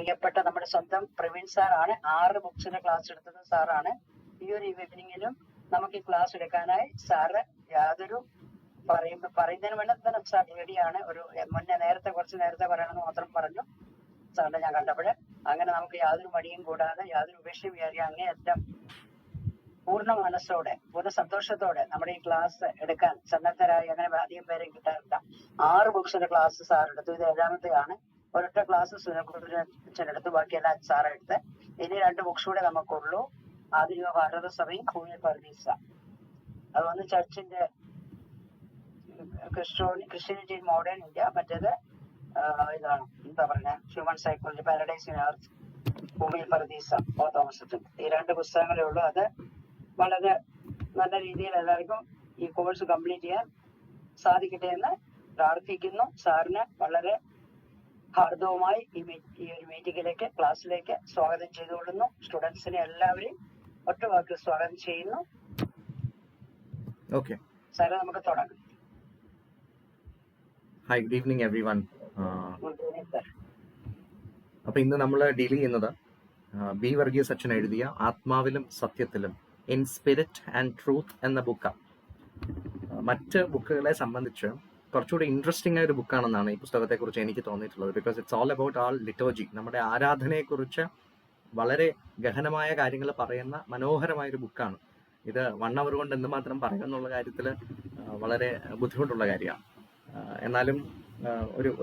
പ്രിയപ്പെട്ട നമ്മുടെ സ്വന്തം പ്രവീൺ സാറാണ് 6 ബുക്സിന്റെ ക്ലാസ് എടുത്തത് സാറാണ്. ഈ ഒരു ഈവനിങ്ങിലും നമുക്ക് ഈ ക്ലാസ് എടുക്കാനായി സാറ് യാതൊരു പറയുന്നതിന് വേണ്ടി തന്നെ സാർ റെഡിയാണ്. ഒരു കുറച്ച് നേരത്തെ പറയണമെന്ന് മാത്രം പറഞ്ഞു സാറിനെ ഞാൻ കണ്ടപ്പോഴേ. അങ്ങനെ നമുക്ക് യാതൊരു മടിയും കൂടാതെ യാതൊരു ഉപേക്ഷയും വിചാരിക്കുക അങ്ങേയറ്റം പൂർണ്ണ മനസ്സോടെ പൂർണ്ണ സന്തോഷത്തോടെ നമ്മുടെ ഈ ക്ലാസ് എടുക്കാൻ സന്നദ്ധരായി. അങ്ങനെ അധികം പേരെ കിട്ടാറില്ല. 6 ബുക്സിന്റെ ക്ലാസ് സാർ എടുത്തു. ഇത് 7ാമത്തെയാണ്. ഒരൊറ്റ ക്ലാസ് സുനകുറിച്ചെടുത്തു, ബാക്കിയെല്ലാം സാറ് എടുത്ത്. ഇനി 2 ബുക്സ് കൂടെ നമുക്കുള്ളൂ. ആധുനിക ഭാരത സഭയും ഭൂമി പർദീസ. അത് വന്ന് ചർച്ചിന്റെ ക്രിസ്ത്യാനിറ്റി ഇൻ മോഡേൺ ഇന്ത്യ. മറ്റേത് ഇതാണ് എന്താ പറയുക, human psychology, paradise in earth, ഭൂമി പർദീസ, ഓ തോമസ്. ഈ 2 പുസ്തകങ്ങളേ ഉള്ളൂ. അത് വളരെ നല്ല രീതിയിൽ എല്ലാവർക്കും ഈ കോഴ്സ് കംപ്ലീറ്റ് ചെയ്യാൻ സാധിക്കട്ടെ എന്ന് പ്രാർത്ഥിക്കുന്നു. സാറിന് വളരെ ഹാർദവുമായി ഈ ഒരു മീറ്റിംഗിലേക്ക്, ക്ലാസ്സിലേക്ക് സ്വാഗതം ചെയ്തുകൊള്ളുന്നു. സ്റ്റുഡൻസിനെ എല്ലാവരെയും ഒറ്റവാക്കിൽ സ്വാഗതം ചെയ്യുന്നു. ഓക്കെ സാറ് നമുക്ക് തുടങ്ങാം. Hi, good evening every one. Sir, അപ്പൊ ഇന്ന് നമ്മൾ ഡീൽ ചെയ്യുന്നത് ബി വർഗീസ് അച്ഛൻ എഴുതിയ ആത്മാവിലും സത്യത്തിലും, ഇൻ സ്പിരിറ്റ് ആൻഡ് ട്രൂത്ത് എന്ന ബുക്കാണ്. മറ്റ് ബുക്കുകളെ സംബന്ധിച്ച് കുറച്ചുകൂടി ഇൻട്രസ്റ്റിംഗ് ആയ ഒരു ബുക്കാണെന്നാണ് ഈ പുസ്തകത്തെക്കുറിച്ച് എനിക്ക് തോന്നിയിട്ടുള്ളത്. ബിക്കോസ് ഇറ്റ്സ് ഓൾ അബൌട്ട് ആൾ ലിറ്റോജി. നമ്മുടെ ആരാധനയെക്കുറിച്ച് വളരെ ഗഹനമായ കാര്യങ്ങൾ പറയുന്ന മനോഹരമായൊരു ബുക്കാണ്. ഇത് 1 hour കൊണ്ട് എന്തുമാത്രം പറയുമെന്നുള്ള കാര്യത്തിൽ വളരെ ബുദ്ധിമുട്ടുള്ള കാര്യമാണ്. എന്നാലും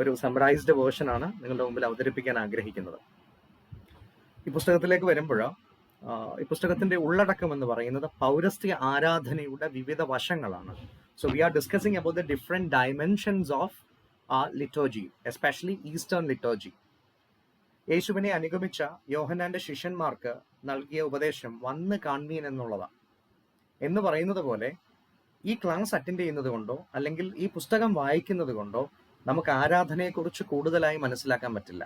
ഒരു സമ്മറൈസ്ഡ് വേർഷനാണ് നിങ്ങളുടെ മുമ്പിൽ അവതരിപ്പിക്കാൻ ആഗ്രഹിക്കുന്നത്. ഈ പുസ്തകത്തിലേക്ക് വരുമ്പോൾ ഈ പുസ്തകത്തിന്റെ ഉള്ളടക്കം എന്ന് പറയുന്നത് പൗരസ്ത്യ ആരാധനയുടെ വിവിധ വശങ്ങളാണ്. So we are discussing about the different dimensions of liturgy, especially eastern liturgy. യേശുവിനെ അനുഗമിച്ച യോഹന്നാന്റെ ശിഷ്യന്മാർക്ക് നൽകിയ ഉപദേശം വന്ന് കാൺമീൻ എന്നുള്ളതാണ്. എന്ന് പറയുന്നത് പോലെ ഈ ക്ലാസ് അറ്റൻഡ് ചെയ്യുന്നത് കൊണ്ടോ അല്ലെങ്കിൽ ഈ പുസ്തകം വായിക്കുന്നത് കൊണ്ടോ നമുക്ക് ആരാധനയെക്കുറിച്ച് കൂടുതലായി മനസ്സിലാക്കാൻ പറ്റില്ല.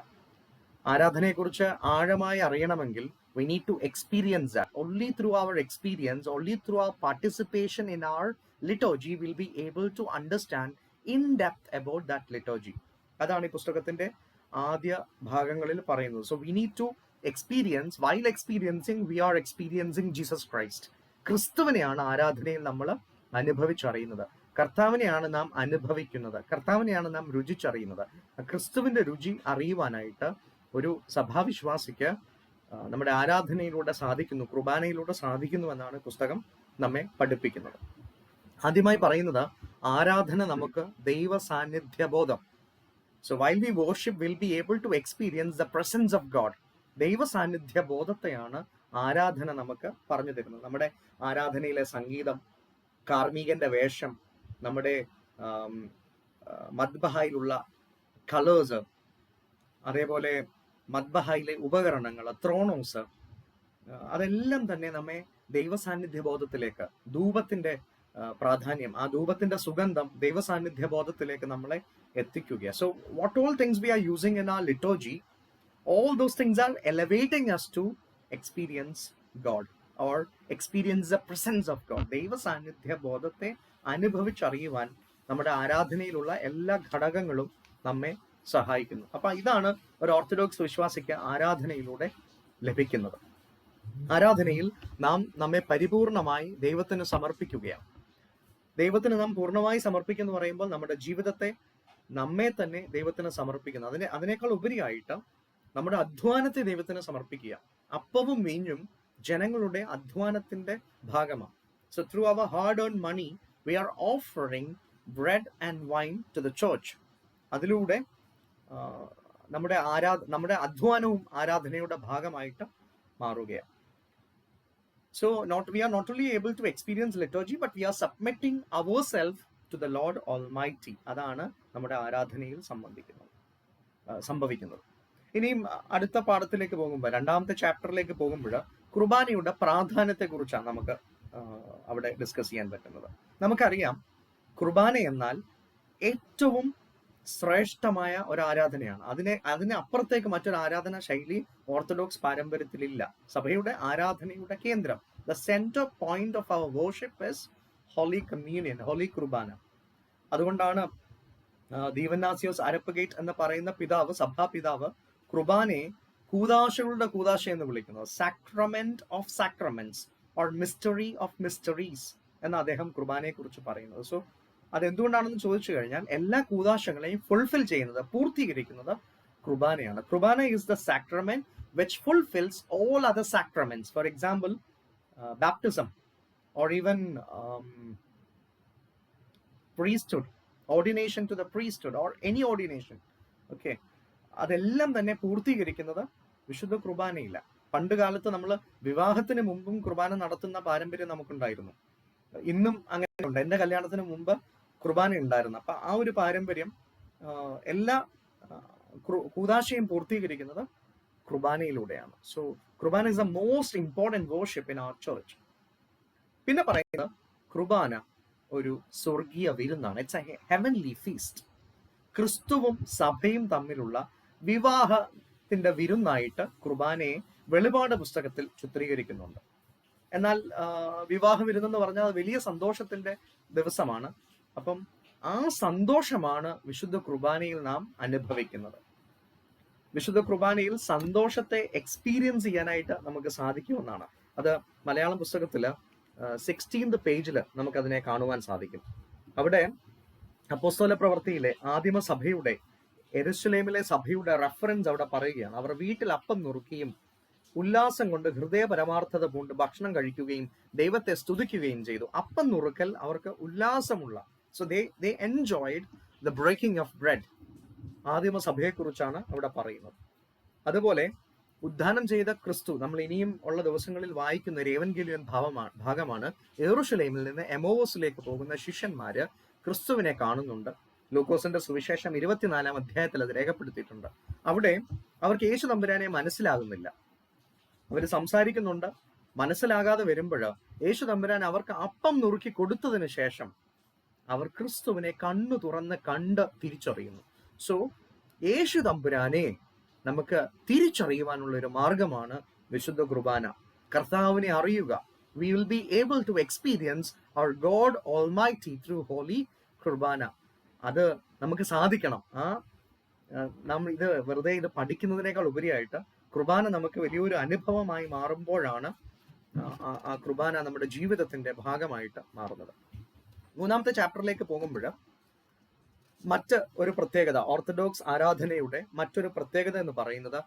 ആരാധനയെക്കുറിച്ച് ആഴമായി അറിയണമെങ്കിൽ we need to experience that. Only through our experience, only through our participation in our liturgy will be able to understand in depth about that liturgy. അതാണ് ഈ പുസ്തകത്തിന്റെ ആദ്യ ഭാഗങ്ങളിൽ പറയുന്നത്. So we need to experience, while experiencing we are experiencing Jesus Christ. ക്രിസ്തുവിനെയാണ് ആരാധനയിൽ നമ്മൾ അനുഭവിച്ചറിയുന്നത്. കർത്താവിനെയാണ് നാം അനുഭവിക്കുന്നത്, കർത്താവിനെയാണ് നാം രുചിച്ചറിയുന്നത്. ക്രിസ്തുവിന്റെ രുചി അറിയുവാനായിട്ട് ഒരു സഭാവിശ്വാസിക്ക് നമ്മുടെ ആരാധനയിലൂടെ സാധിക്കുന്നു, കുർബാനയിലൂടെ സാധിക്കുന്നു എന്നാണ് പുസ്തകം നമ്മെ പഠിപ്പിക്കുന്നത്. ആദ്യമായി പറയുന്നത് ആരാധന നമുക്ക് ദൈവ സാന്നിധ്യബോധം. So while we worship will be able to experience the presence of God. ദൈവ സാന്നിധ്യ ബോധത്തെയാണ് ആരാധന നമുക്ക് പറഞ്ഞു തരുന്നത്. നമ്മുടെ ആരാധനയിലെ സംഗീതം, കാർമികന്റെ വേഷം, നമ്മുടെ മദ്ബഹായിലുള്ള കളേഴ്സ്, അതേപോലെ മദ്ബഹായിലെ ഉപകരണങ്ങൾ, ത്രോണോസ്, അതെല്ലാം തന്നെ നമ്മെ ദൈവസാന്നിധ്യ ബോധത്തിലേക്ക്, ധൂപത്തിന്റെ പ്രാധാന്യം, ആ ധൂപത്തിന്റെ സുഗന്ധം ദൈവസാന്നിധ്യ ബോധത്തിലേക്ക് നമ്മളെ എത്തിക്കുക. So what all things we are using in our liturgy, all those things are elevating us to experience God or experience the presence of God. ദൈവ സാന്നിധ്യ ബോധത്തെ അനുഭവിച്ചറിയുവാൻ നമ്മുടെ ആരാധനയിലുള്ള എല്ലാ ഘടകങ്ങളും നമ്മെ സഹായിക്കുന്നു. അപ്പൊ ഇതാണ് ഒരു ഓർത്തഡോക്സ് വിശ്വാസിക്ക് ആരാധനയിലൂടെ ലഭിക്കുന്നത്. ആരാധനയിൽ നാം നമ്മെ പരിപൂർണമായി ദൈവത്തിന് സമർപ്പിക്കുകയാണ്. ദൈവത്തിന് നാം പൂർണ്ണമായി സമർപ്പിക്കുന്നു പറയുമ്പോൾ നമ്മുടെ ജീവിതത്തെ, നമ്മെ തന്നെ ദൈവത്തിന് സമർപ്പിക്കുന്നു. അതിനേക്കാൾ ഉപരിയായിട്ട് നമ്മുടെ അധ്വാനത്തെ ദൈവത്തിന് സമർപ്പിക്കുക. അപ്പവും വീഞ്ഞും ജനങ്ങളുടെ അധ്വാനത്തിന്റെ ഭാഗമാണ്. So through our hard earn money we are offering bread and wine to the church. അതിലൂടെ നമ്മുടെ അധ്വാനവും ആരാധനയുടെ ഭാഗമായിട്ട് മാറുകയാണ്. So we are not only able to experience liturgy, but we are submitting ourselves to the Lord Almighty. അതാണ് നമ്മുടെ ആരാധനയിൽ സംഭവിക്കുന്നത്. ഇനിയും അടുത്ത പാഠത്തിലേക്ക് പോകുമ്പോൾ, 2ാമത്തെ ചാപ്റ്ററിലേക്ക് പോകുമ്പോൾ കുർബാനയുടെ പ്രാധാന്യത്തെ കുറിച്ചാണ് നമുക്ക് അവിടെ ഡിസ്കസ് ചെയ്യാൻ പറ്റുന്നത്. നമുക്കറിയാം, കുർബാന എന്നാൽ ഏറ്റവും ശ്രേഷ്ഠമായ ഒരു ആരാധനയാണ്. അതിന് അപ്പുറത്തേക്ക് മറ്റൊരു ആരാധന ശൈലി ഓർത്തഡോക്സ് പാരമ്പര്യത്തിലില്ല. സഭയുടെ ആരാധനയുടെ കേന്ദ്രം, the centre point of our worship is holy communion, holy കുർബാന. അതുകൊണ്ടാണ് ദീവന്നാസിയോസ് അരപ്പഗേറ്റ് എന്ന് പറയുന്ന പിതാവ്, സഭാ പിതാവ്, കുർബാനയെ കൂദാശകളുടെ കൂദാശ എന്ന് വിളിക്കുന്നത്, sacrament of sacraments or mystery of mysteries എന്ന് അദ്ദേഹം കുർബാനയെ കുറിച്ച് പറയുന്നത്. സോ അതെന്തുകൊണ്ടാണെന്ന് ചോദിച്ചു കഴിഞ്ഞാൽ എല്ലാ കൂദാശകളെയും ഫുൾഫിൽ ചെയ്യുന്നത്, പൂർത്തീകരിക്കുന്നത് കുർബാനയാണ്. കുർബാന is the sacrament which fulfills all other sacraments. For example, baptism or even priesthood, ordination to the priesthood or any ordination. Okay, അതെല്ലാം തന്നെ പൂർത്തീകരിക്കുന്നത് വിശുദ്ധ കുർബാനയില്ല. പണ്ട് കാലത്ത് നമ്മൾ വിവാഹത്തിന് മുമ്പും കുർബാന നടത്തുന്ന പാരമ്പര്യം നമുക്കുണ്ടായിരുന്നു. ഇന്നും അങ്ങനെ ഉണ്ട്. എൻ്റെ കല്യാണത്തിന് മുമ്പ് കുർബാന ഉണ്ടായിരുന്നു. അപ്പൊ ആ ഒരു പാരമ്പര്യം എല്ലാ കൂദാശയും പൂർത്തീകരിക്കുന്നത് കുർബാനയിലൂടെയാണ്. സോ കുർബാന is the most important worship in our church. പിന്നെ പറയുന്നത് കുർബാന ഒരു സ്വർഗീയ വിരുന്നാണ്. It's a heavenly feast. ക്രിസ്തുവും സഭയും തമ്മിലുള്ള വിവാഹത്തിന്റെ വിരുന്നായിട്ട് കുർബാനയെ വെളിപാട് പുസ്തകത്തിൽ ചിത്രീകരിക്കുന്നുണ്ട്. എന്നാൽ വിവാഹ വിരുന്നെന്ന് പറഞ്ഞാൽ അത് വലിയ സന്തോഷത്തിന്റെ ദിവസമാണ്. അപ്പം ആ സന്തോഷമാണ് വിശുദ്ധ കുർബാനയിൽ നാം അനുഭവിക്കുന്നത്. വിശുദ്ധ കുർബാനയിൽ സന്തോഷത്തെ എക്സ്പീരിയൻസ് ചെയ്യാനായിട്ട് നമുക്ക് സാധിക്കുമെന്നാണ്. അത് മലയാളം പുസ്തകത്തില് 16th പേജിൽ നമുക്കതിനെ കാണുവാൻ സാധിക്കും. അവിടെ അപ്പോസ്തല പ്രവൃത്തിയിലെ ആദിമ സഭയുടെ, യെരുശലേമിലെ സഭയുടെ റെഫറൻസ് അവിടെ പറയുകയാണ്. അവർ വീട്ടിൽ അപ്പം നുറുക്കിയും ഉല്ലാസം കൊണ്ട് ഹൃദയ പരമാർത്ഥത പൂണ്ട് ഭക്ഷണം കഴിക്കുകയും ദൈവത്തെ സ്തുതിക്കുകയും ചെയ്തു. അപ്പം നുറുക്കൽ അവർക്ക് ഉല്ലാസമുള്ള, so they enjoyed the breaking of bread. ആദിമ സഭയെക്കുറിച്ചാണ് അവിടെ പറയുന്നത്. അതുപോലെ ഉദ്ധാനം ചെയ്ത ക്രിസ്തു നമ്മൾ ഇനിയും ഉള്ള ദിവസങ്ങളിൽ വായിക്കുന്ന ഒരു ഏവൻഗേലിയൻ ഭാഗമാണ്. യെരൂശലേമിൽ നിന്ന് എമോവസിലേക്ക് പോകുന്ന ശിഷ്യന്മാര് ക്രിസ്തുവിനെ കാണുന്നുണ്ട്. ലൂക്കോസിന്റെ സുവിശേഷം 24-ാം അധ്യായത്തിൽ അത് രേഖപ്പെടുത്തിയിട്ടുണ്ട്. അവിടെ അവർക്ക് യേശു തമ്പുരാനെ മനസ്സിലാകുന്നില്ല. അവർ സംസാരിക്കുന്നുണ്ട്, മനസ്സിലാകാതെ വരുമ്പോൾ യേശു തമ്പുരാൻ അവർക്ക് അപ്പം നുറുക്കി കൊടുത്തതിന് ശേഷം അവർ ക്രിസ്തുവിനെ കണ്ണു തുറന്ന് കണ്ട് തിരിച്ചറിയുന്നു. സോ യേശു തമ്പുരാനെ നമുക്ക് തിരിച്ചറിയുവാനുള്ള ഒരു മാർഗമാണ് വിശുദ്ധ കുർബാന. കർത്താവിനെ അറിയുക. We will be able to experience our God almighty through holy കുർബാന. അത് നമുക്ക് സാധിക്കണം. നമ്മൾ ഇത് വെറുതെ ഇത് പഠിക്കുന്നതിനേക്കാൾ ഉപരിയായിട്ട് കുർബാന നമുക്ക് വലിയൊരു അനുഭവമായി മാറുമ്പോഴാണ് ആ കുർബാന നമ്മുടെ ജീവിതത്തിന്റെ ഭാഗമായിട്ട് മാറുന്നത്. 3ാമത്തെ ചാപ്റ്ററിലേക്ക് പോകുമ്പോൾ മറ്റ് ഒരു പ്രത്യേകത, ഓർത്തഡോക്സ് ആരാധനയുടെ മറ്റൊരു പ്രത്യേകത എന്ന് പറയുന്നത്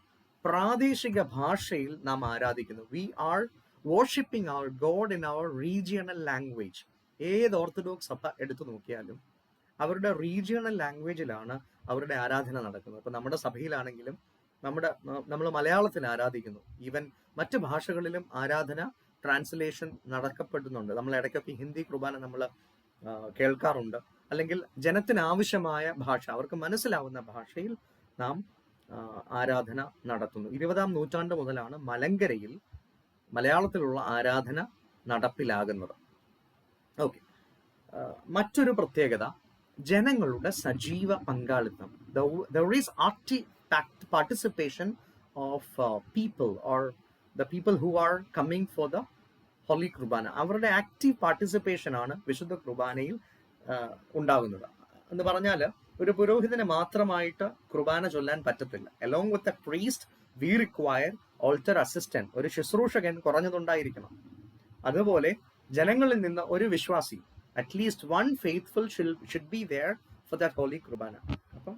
പ്രാദേശിക ഭാഷയിൽ നാം ആരാധിക്കുന്നു. We are worshipping our god in our regional language. ഏത് ഓർത്തഡോക്സ് സഭ എടുത്തു നോക്കിയാലും അവരുടെ റീജിയണൽ ലാംഗ്വേജിലാണ് അവരുടെ ആരാധന നടക്കുന്നത്. ഇപ്പൊ നമ്മുടെ സഭയിലാണെങ്കിലും നമ്മൾ മലയാളത്തിൽ ആരാധിക്കുന്നു. ഈവൻ മറ്റ് ഭാഷകളിലും ആരാധന ട്രാൻസ്ലേഷൻ നടക്കപ്പെടുന്നുണ്ട്. നമ്മൾ ഇടയ്ക്കൊക്കെ ഹിന്ദി കുർബാന നമ്മൾ കേൾക്കാറുണ്ട്. അല്ലെങ്കിൽ ജനത്തിന് ആവശ്യമായ ഭാഷ, അവർക്ക് മനസ്സിലാവുന്ന ഭാഷയിൽ നാം ആരാധന നടത്തുന്നു. 20-ാം നൂറ്റാണ്ട് മുതലാണ് മലങ്കരയിൽ മലയാളത്തിലുള്ള ആരാധന നടപ്പിലാകുന്നത്. ഓക്കെ, മറ്റൊരു പ്രത്യേകത ജനങ്ങളുടെ സജീവ പങ്കാളിത്തം. There is active participation of people or the people who are coming for the Holy Kurbana. അവരുടെ ആക്റ്റീവ് പാർട്ടിസിപ്പേഷൻ ആണ് വിശുദ്ധ കുർബാനയിൽ ഉണ്ടാകുന്നത്. എന്ന് പറഞ്ഞാൽ ഒരു പുരോഹിതന് മാത്രമായിട്ട് കുർബാന ചൊല്ലാൻ പറ്റത്തില്ല. Along with the priest we require altar assistant. ഒരു ശുശ്രൂഷകൻ കുറഞ്ഞതുണ്ടായിരിക്കണം. അതുപോലെ ജനങ്ങളിൽ നിന്ന് ഒരു വിശ്വാസി, at least one faithful should be there for that holy കുർബാന. അപ്പം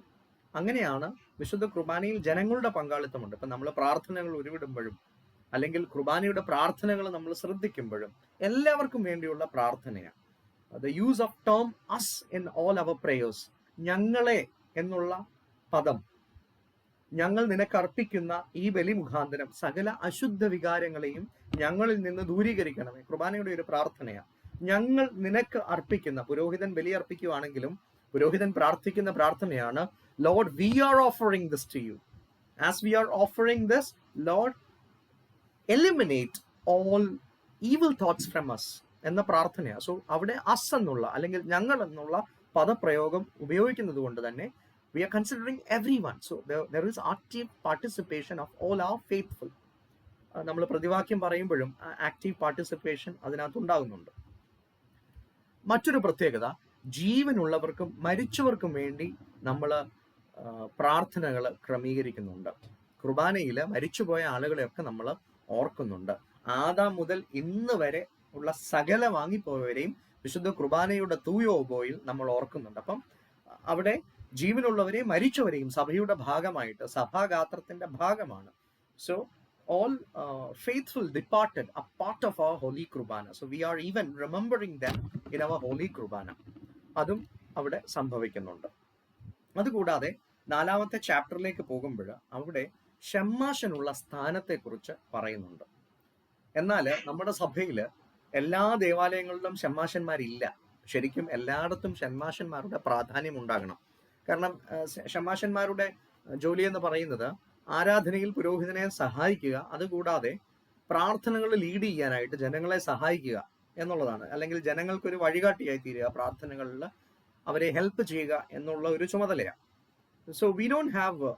അങ്ങനെയാണ് വിശുദ്ധ കുർബാനയിൽ ജനങ്ങളുടെ പങ്കാളിത്തമുണ്ട്. ഇപ്പം നമ്മൾ പ്രാർത്ഥനകൾ ഉരുവിടുമ്പോഴും അല്ലെങ്കിൽ കുർബാനയുടെ പ്രാർത്ഥനകൾ നമ്മൾ ശ്രദ്ധിക്കുമ്പോഴും എല്ലാവർക്കും വേണ്ടിയുള്ള പ്രാർത്ഥനയാണ്. The use of term us in all our prayers. ഞങ്ങളെ എന്നുള്ള പദം, ഞങ്ങൾ നിനക്ക് അർപ്പിക്കുന്ന ഈ ബലി മുഖാന്തരം സകല അശുദ്ധ വികാരങ്ങളെയും ഞങ്ങളിൽ നിന്ന് ദൂരീകരിക്കണമേ. കുർബാനയുടെ ഒരു പ്രാർത്ഥനയാണ്. ഞങ്ങൾ നിനക്ക് അർപ്പിക്കുന്ന, പുരോഹിതൻ ബലി അർപ്പിക്കുകയാണെങ്കിലും പുരോഹിതൻ പ്രാർത്ഥിക്കുന്ന പ്രാർത്ഥനയാണ്, Lord, we are offering this to you. As we are offering this, Lord, eliminate all evil thoughts from us എന്ന പ്രാർത്ഥനയാണ്. സോ അവിടെ അസ് എന്നുള്ള അല്ലെങ്കിൽ ഞങ്ങൾ എന്നുള്ള പദപ്രയോഗം ഉപയോഗിക്കുന്നത് കൊണ്ട് തന്നെ we are considering everyone. So there is active participation of all our faithful. നമ്മൾ പ്രതിവാക്യം പറയുമ്പോഴും ആക്റ്റീവ് പാർട്ടിസിപ്പേഷൻ അതിനകത്ത് ഉണ്ടാകുന്നുണ്ട്. മറ്റൊരു പ്രത്യേകത, ജീവനുള്ളവർക്കും മരിച്ചവർക്കും വേണ്ടി നമ്മൾ പ്രാർത്ഥനകൾ ക്രമീകരിക്കുന്നുണ്ട്. കുർബാനയിൽ മരിച്ചുപോയ ആളുകളെയൊക്കെ നമ്മൾ ഓർക്കുന്നുണ്ട്. ആദാം മുതൽ ഇന്ന് വരെ ഉള്ള സകല വാങ്ങിപ്പോയവരെയും വിശുദ്ധ കുർബാനയുടെ തൂയോബോയിൽ നമ്മൾ ഓർക്കുന്നുണ്ട്. അപ്പം അവിടെ ജീവനുള്ളവരെയും മരിച്ചവരെയും സഭയുടെ ഭാഗമായിട്ട് സഭാഗാത്രത്തിന്റെ ഭാഗമാണ്. So all faithful departed are part of our holy kurbana, so we are even remembering them in our holy kurbana. അതും അവിടെ സംഭവിക്കുന്നുണ്ട്. അതുകൂടാതെ 4ാമത്തെ ചാപ്റ്ററിലേക്ക് പോകുമ്പോൾ അവിടെ ഷമ്മാശനുള്ള സ്ഥാനത്തെക്കുറിച്ച് പറയുന്നുണ്ട്. എന്നാൽ നമ്മുടെ സഭയിൽ എല്ലാ ദേവാലയങ്ങളിലും ഷമ്മാശന്മാരില്ല. ശരിക്കും എല്ലായിടത്തും ഷമ്മാശന്മാരുടെ പ്രാധാന്യം ഉണ്ടാകണം. കാരണം ഷമ്മാശന്മാരുടെ ജോലി എന്ന് പറയുന്നത് ആരാധനയിൽ പുരോഹിതനെ സഹായിക്കുക, അതുകൂടാതെ പ്രാർത്ഥനകൾ ലീഡ് ചെയ്യാനായിട്ട് ജനങ്ങളെ സഹായിക്കുക എന്നുള്ളതാണ്. അല്ലെങ്കിൽ ജനങ്ങൾക്കൊരു വഴികാട്ടിയായി തീരുക, പ്രാർത്ഥനകളിൽ അവരെ ഹെൽപ്പ് ചെയ്യുക എന്നുള്ള ഒരു ചുമതലയാണ്. So we don't have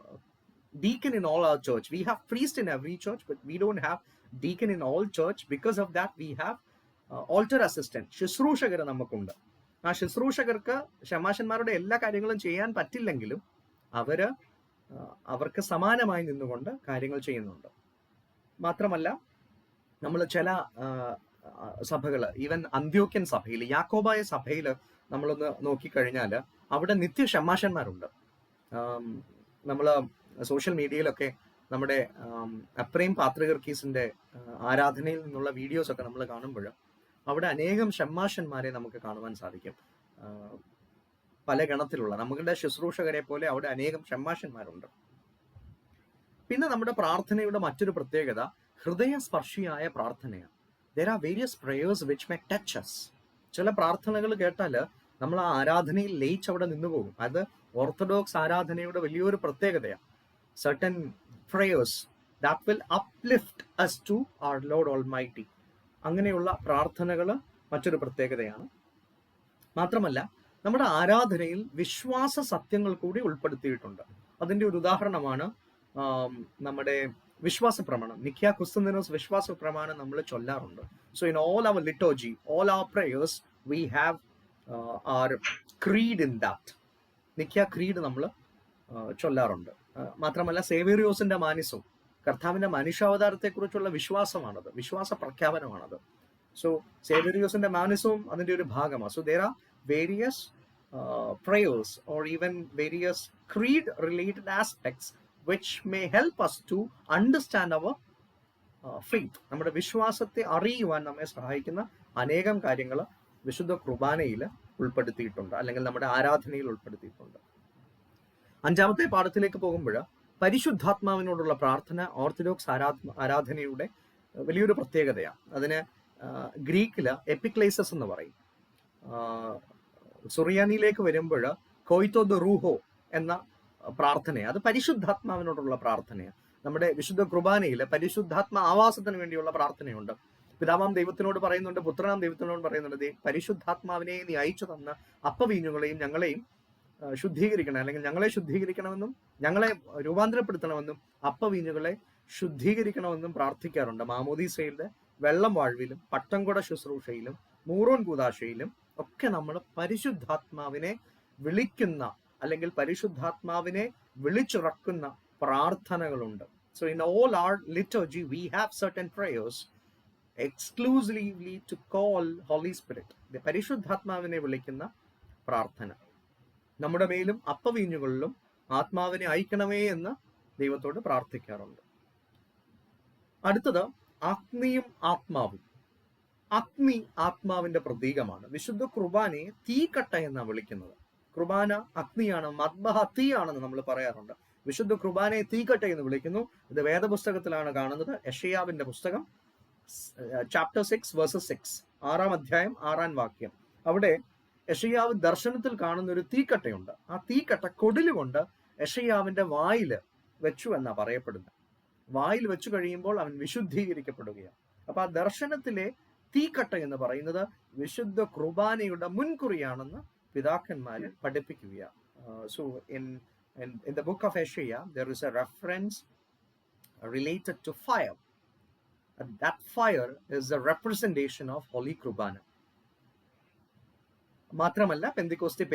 deacon in all our church. We have priest in every church, but we don't have deacon in all church. Because of that, we have altar assistant, ശുശ്രൂഷകർ നമുക്കുണ്ട്. ആ ശുശ്രൂഷകർക്ക് ശമാശന്മാരുടെ എല്ലാ കാര്യങ്ങളും ചെയ്യാൻ പറ്റില്ലെങ്കിലും അവർക്ക് സമാനമായി നിന്നുകൊണ്ട് കാര്യങ്ങൾ ചെയ്യുന്നുണ്ട്. മാത്രമല്ല, നമ്മൾ ചില സഭകൾ, ഈവൻ അന്ത്യോക്യൻ സഭയിൽ, യാക്കോബായ സഭയിൽ നമ്മളൊന്ന് നോക്കിക്കഴിഞ്ഞാൽ അവിടെ നിത്യ ശമാശന്മാരുണ്ട്. നമ്മൾ സോഷ്യൽ മീഡിയയിലൊക്കെ നമ്മുടെ അപ്രേം പാത്രികർക്കീസിന്റെ ആരാധനയിൽ നിന്നുള്ള വീഡിയോസ് ഒക്കെ നമ്മൾ കാണുമ്പോൾ അവിടെ അനേകം ഷമ്മാശന്മാരെ നമുക്ക് കാണുവാൻ സാധിക്കും. പല ഗണത്തിലുള്ള നമ്മുടെ ശുശ്രൂഷകരെ പോലെ അവിടെ അനേകം ഷമ്മാശന്മാരുണ്ട്. പിന്നെ നമ്മുടെ പ്രാർത്ഥനയുടെ മറ്റൊരു പ്രത്യേകത ഹൃദയസ്പർശിയായ പ്രാർത്ഥനയാണ്. there are various prayers which may touch us. ചില പ്രാർത്ഥനകൾ കേട്ടാൽ നമ്മൾ ആ ആരാധനയിൽ ലയിച്ച് അവിടെ നിന്നു പോകും. അത് ഓർത്തഡോക്സ് ആരാധനയുടെ വലിയൊരു പ്രത്യേകതയാണ്. certain prayers that will uplift us to our Lord Almighty. അങ്ങനെയുള്ള പ്രാർത്ഥനകൾ മറ്റൊരു പ്രത്യേകതയാണ്. മാത്രമല്ല, നമ്മുടെ ആരാധനയിൽ വിശ്വാസ സത്യങ്ങൾ കൂടി ഉൾപ്പെടുത്തിയിട്ടുണ്ട്. അതിൻ്റെ ഒരു ഉദാഹരണമാണ് നമ്മുടെ വിശ്വാസ പ്രമാണം. നിഖ്യ കുസ്തന്തീനോസ് വിശ്വാസ പ്രമാണം നമ്മൾ ചൊല്ലാറുണ്ട്. So in all our liturgy, all our prayers, we have our creed in that. നിഖ്യ ക്രീഡ് നമ്മൾ ചൊല്ലാറുണ്ട്. മാത്രമല്ല, സേവേറിയോസിന്റെ മാനിസവും കർത്താവിന്റെ മനുഷ്യാവതാരത്തെക്കുറിച്ചുള്ള വിശ്വാസമാണത്, വിശ്വാസ പ്രഖ്യാപനമാണത്. സോ സേവേറിയോസിന്റെ മാനിസവും അതിന്റെ ഒരു ഭാഗമാണ്. So there are various prayers or even various creed related aspects which may help us to understand our faith. നമ്മുടെ വിശ്വാസത്തെ അറിയുവാൻ നമ്മെ സഹായിക്കുന്ന അനേകം കാര്യങ്ങൾ വിശുദ്ധ കുർബാനയിൽ ഉൾപ്പെടുത്തിയിട്ടുണ്ട്, അല്ലെങ്കിൽ നമ്മുടെ ആരാധനയിൽ ഉൾപ്പെടുത്തിയിട്ടുണ്ട്. 5ാമത്തെ പാഠത്തിലേക്ക് പോകുമ്പോൾ പരിശുദ്ധാത്മാവിനോടുള്ള പ്രാർത്ഥന ഓർത്തഡോക്സ് ആരാധനയുടെ വലിയൊരു പ്രത്യേകതയാണ്. അതിന് ഗ്രീക്കില് എപ്പിക്ലേസസ് എന്ന് പറയും. സുറിയാനിയിലേക്ക് വരുമ്പോൾ കൊയ്ത്തോ ദ റൂഹോ എന്ന പ്രാർത്ഥനയാണ്. അത് പരിശുദ്ധാത്മാവിനോടുള്ള പ്രാർത്ഥനയാണ്. നമ്മുടെ വിശുദ്ധ കുർബാനയിൽ പരിശുദ്ധാത്മാ ആവാസത്തിന് വേണ്ടിയുള്ള പ്രാർത്ഥനയുണ്ട്. പിതാവാം ദൈവത്തിനോട് പറയുന്നുണ്ട്, പുത്രനാം ദൈവത്തിനോട് പറയുന്നുണ്ട്, പരിശുദ്ധാത്മാവിനെ നീ അയച്ചു തന്ന അപ്പവീഞ്ഞുകളെയും ഞങ്ങളെയും ശുദ്ധീകരിക്കണം, അല്ലെങ്കിൽ ഞങ്ങളെ ശുദ്ധീകരിക്കണമെന്നും ഞങ്ങളെ രൂപാന്തരപ്പെടുത്തണമെന്നും അപ്പവീഞ്ഞുകളെ ശുദ്ധീകരിക്കണമെന്നും പ്രാർത്ഥിക്കാറുണ്ട്. മാമോദീസയിലെ വെള്ളം വാഴ്വിലും പട്ടംകൊട ശുശ്രൂഷയിലും മൂറോൻ കൂദാശയിലും ഒക്കെ നമ്മൾ പരിശുദ്ധാത്മാവിനെ വിളിക്കുന്ന അല്ലെങ്കിൽ പരിശുദ്ധാത്മാവിനെ വിളിച്ചുറക്കുന്ന പ്രാർത്ഥനകളുണ്ട്. So in all our liturgy we have certain prayers exclusively to call Holy Spirit. പരിശുദ്ധാത്മാവിനെ വിളിക്കുന്ന പ്രാർത്ഥന. നമ്മുടെ മേലും അപ്പവീഞ്ഞുകളിലും ആത്മാവിനെ അയക്കണമേ എന്ന് ദൈവത്തോട് പ്രാർത്ഥിക്കാറുണ്ട്. അടുത്തത് അഗ്നിയും ആത്മാവും. അഗ്നി ആത്മാവിന്റെ പ്രതീകമാണ്. വിശുദ്ധ കുർബാനയെ തീക്കട്ട എന്നാണ് വിളിക്കുന്നത്. കുർബാന അഗ്നിയാണ്, മദ്ബഹ തീയാണെന്ന് നമ്മൾ പറയാറുണ്ട്. വിശുദ്ധ കുർബാനയെ തീക്കട്ട എന്ന് വിളിക്കുന്നു. ഇത് വേദപുസ്തകത്തിലാണ് കാണുന്നത്. യെശയ്യാവിന്റെ പുസ്തകം ചാപ്റ്റർ 6 വേഴ്സസ് 6, 6-ാം അധ്യായം 6-ാം വാക്യം. അവിടെ യെശയ്യാവ് ദർശനത്തിൽ കാണുന്ന ഒരു തീക്കട്ടയുണ്ട്. ആ തീക്കട്ട കൊടിലുകൊണ്ട് യെശയ്യാവിന്റെ വായിൽ വെച്ചു എന്നാ പറയപ്പെടുന്നത്. വായിൽ വെച്ചു കഴിയുമ്പോൾ അവൻ വിശുദ്ധീകരിക്കപ്പെടുകയാണ്. അപ്പൊ ആ ദർശനത്തിലെ തീക്കട്ട എന്ന് പറയുന്നത് വിശുദ്ധ കുർബാനയുടെ മുൻകുറിയാണെന്ന് പിതാക്കന്മാര് പഠിപ്പിക്കുകയാണ്. So in the book of Isaiah there is a reference related to fire, and that fire is a representation of Holy Kurbana. മാത്രമല്ല പെന്തിക്കോസ്തി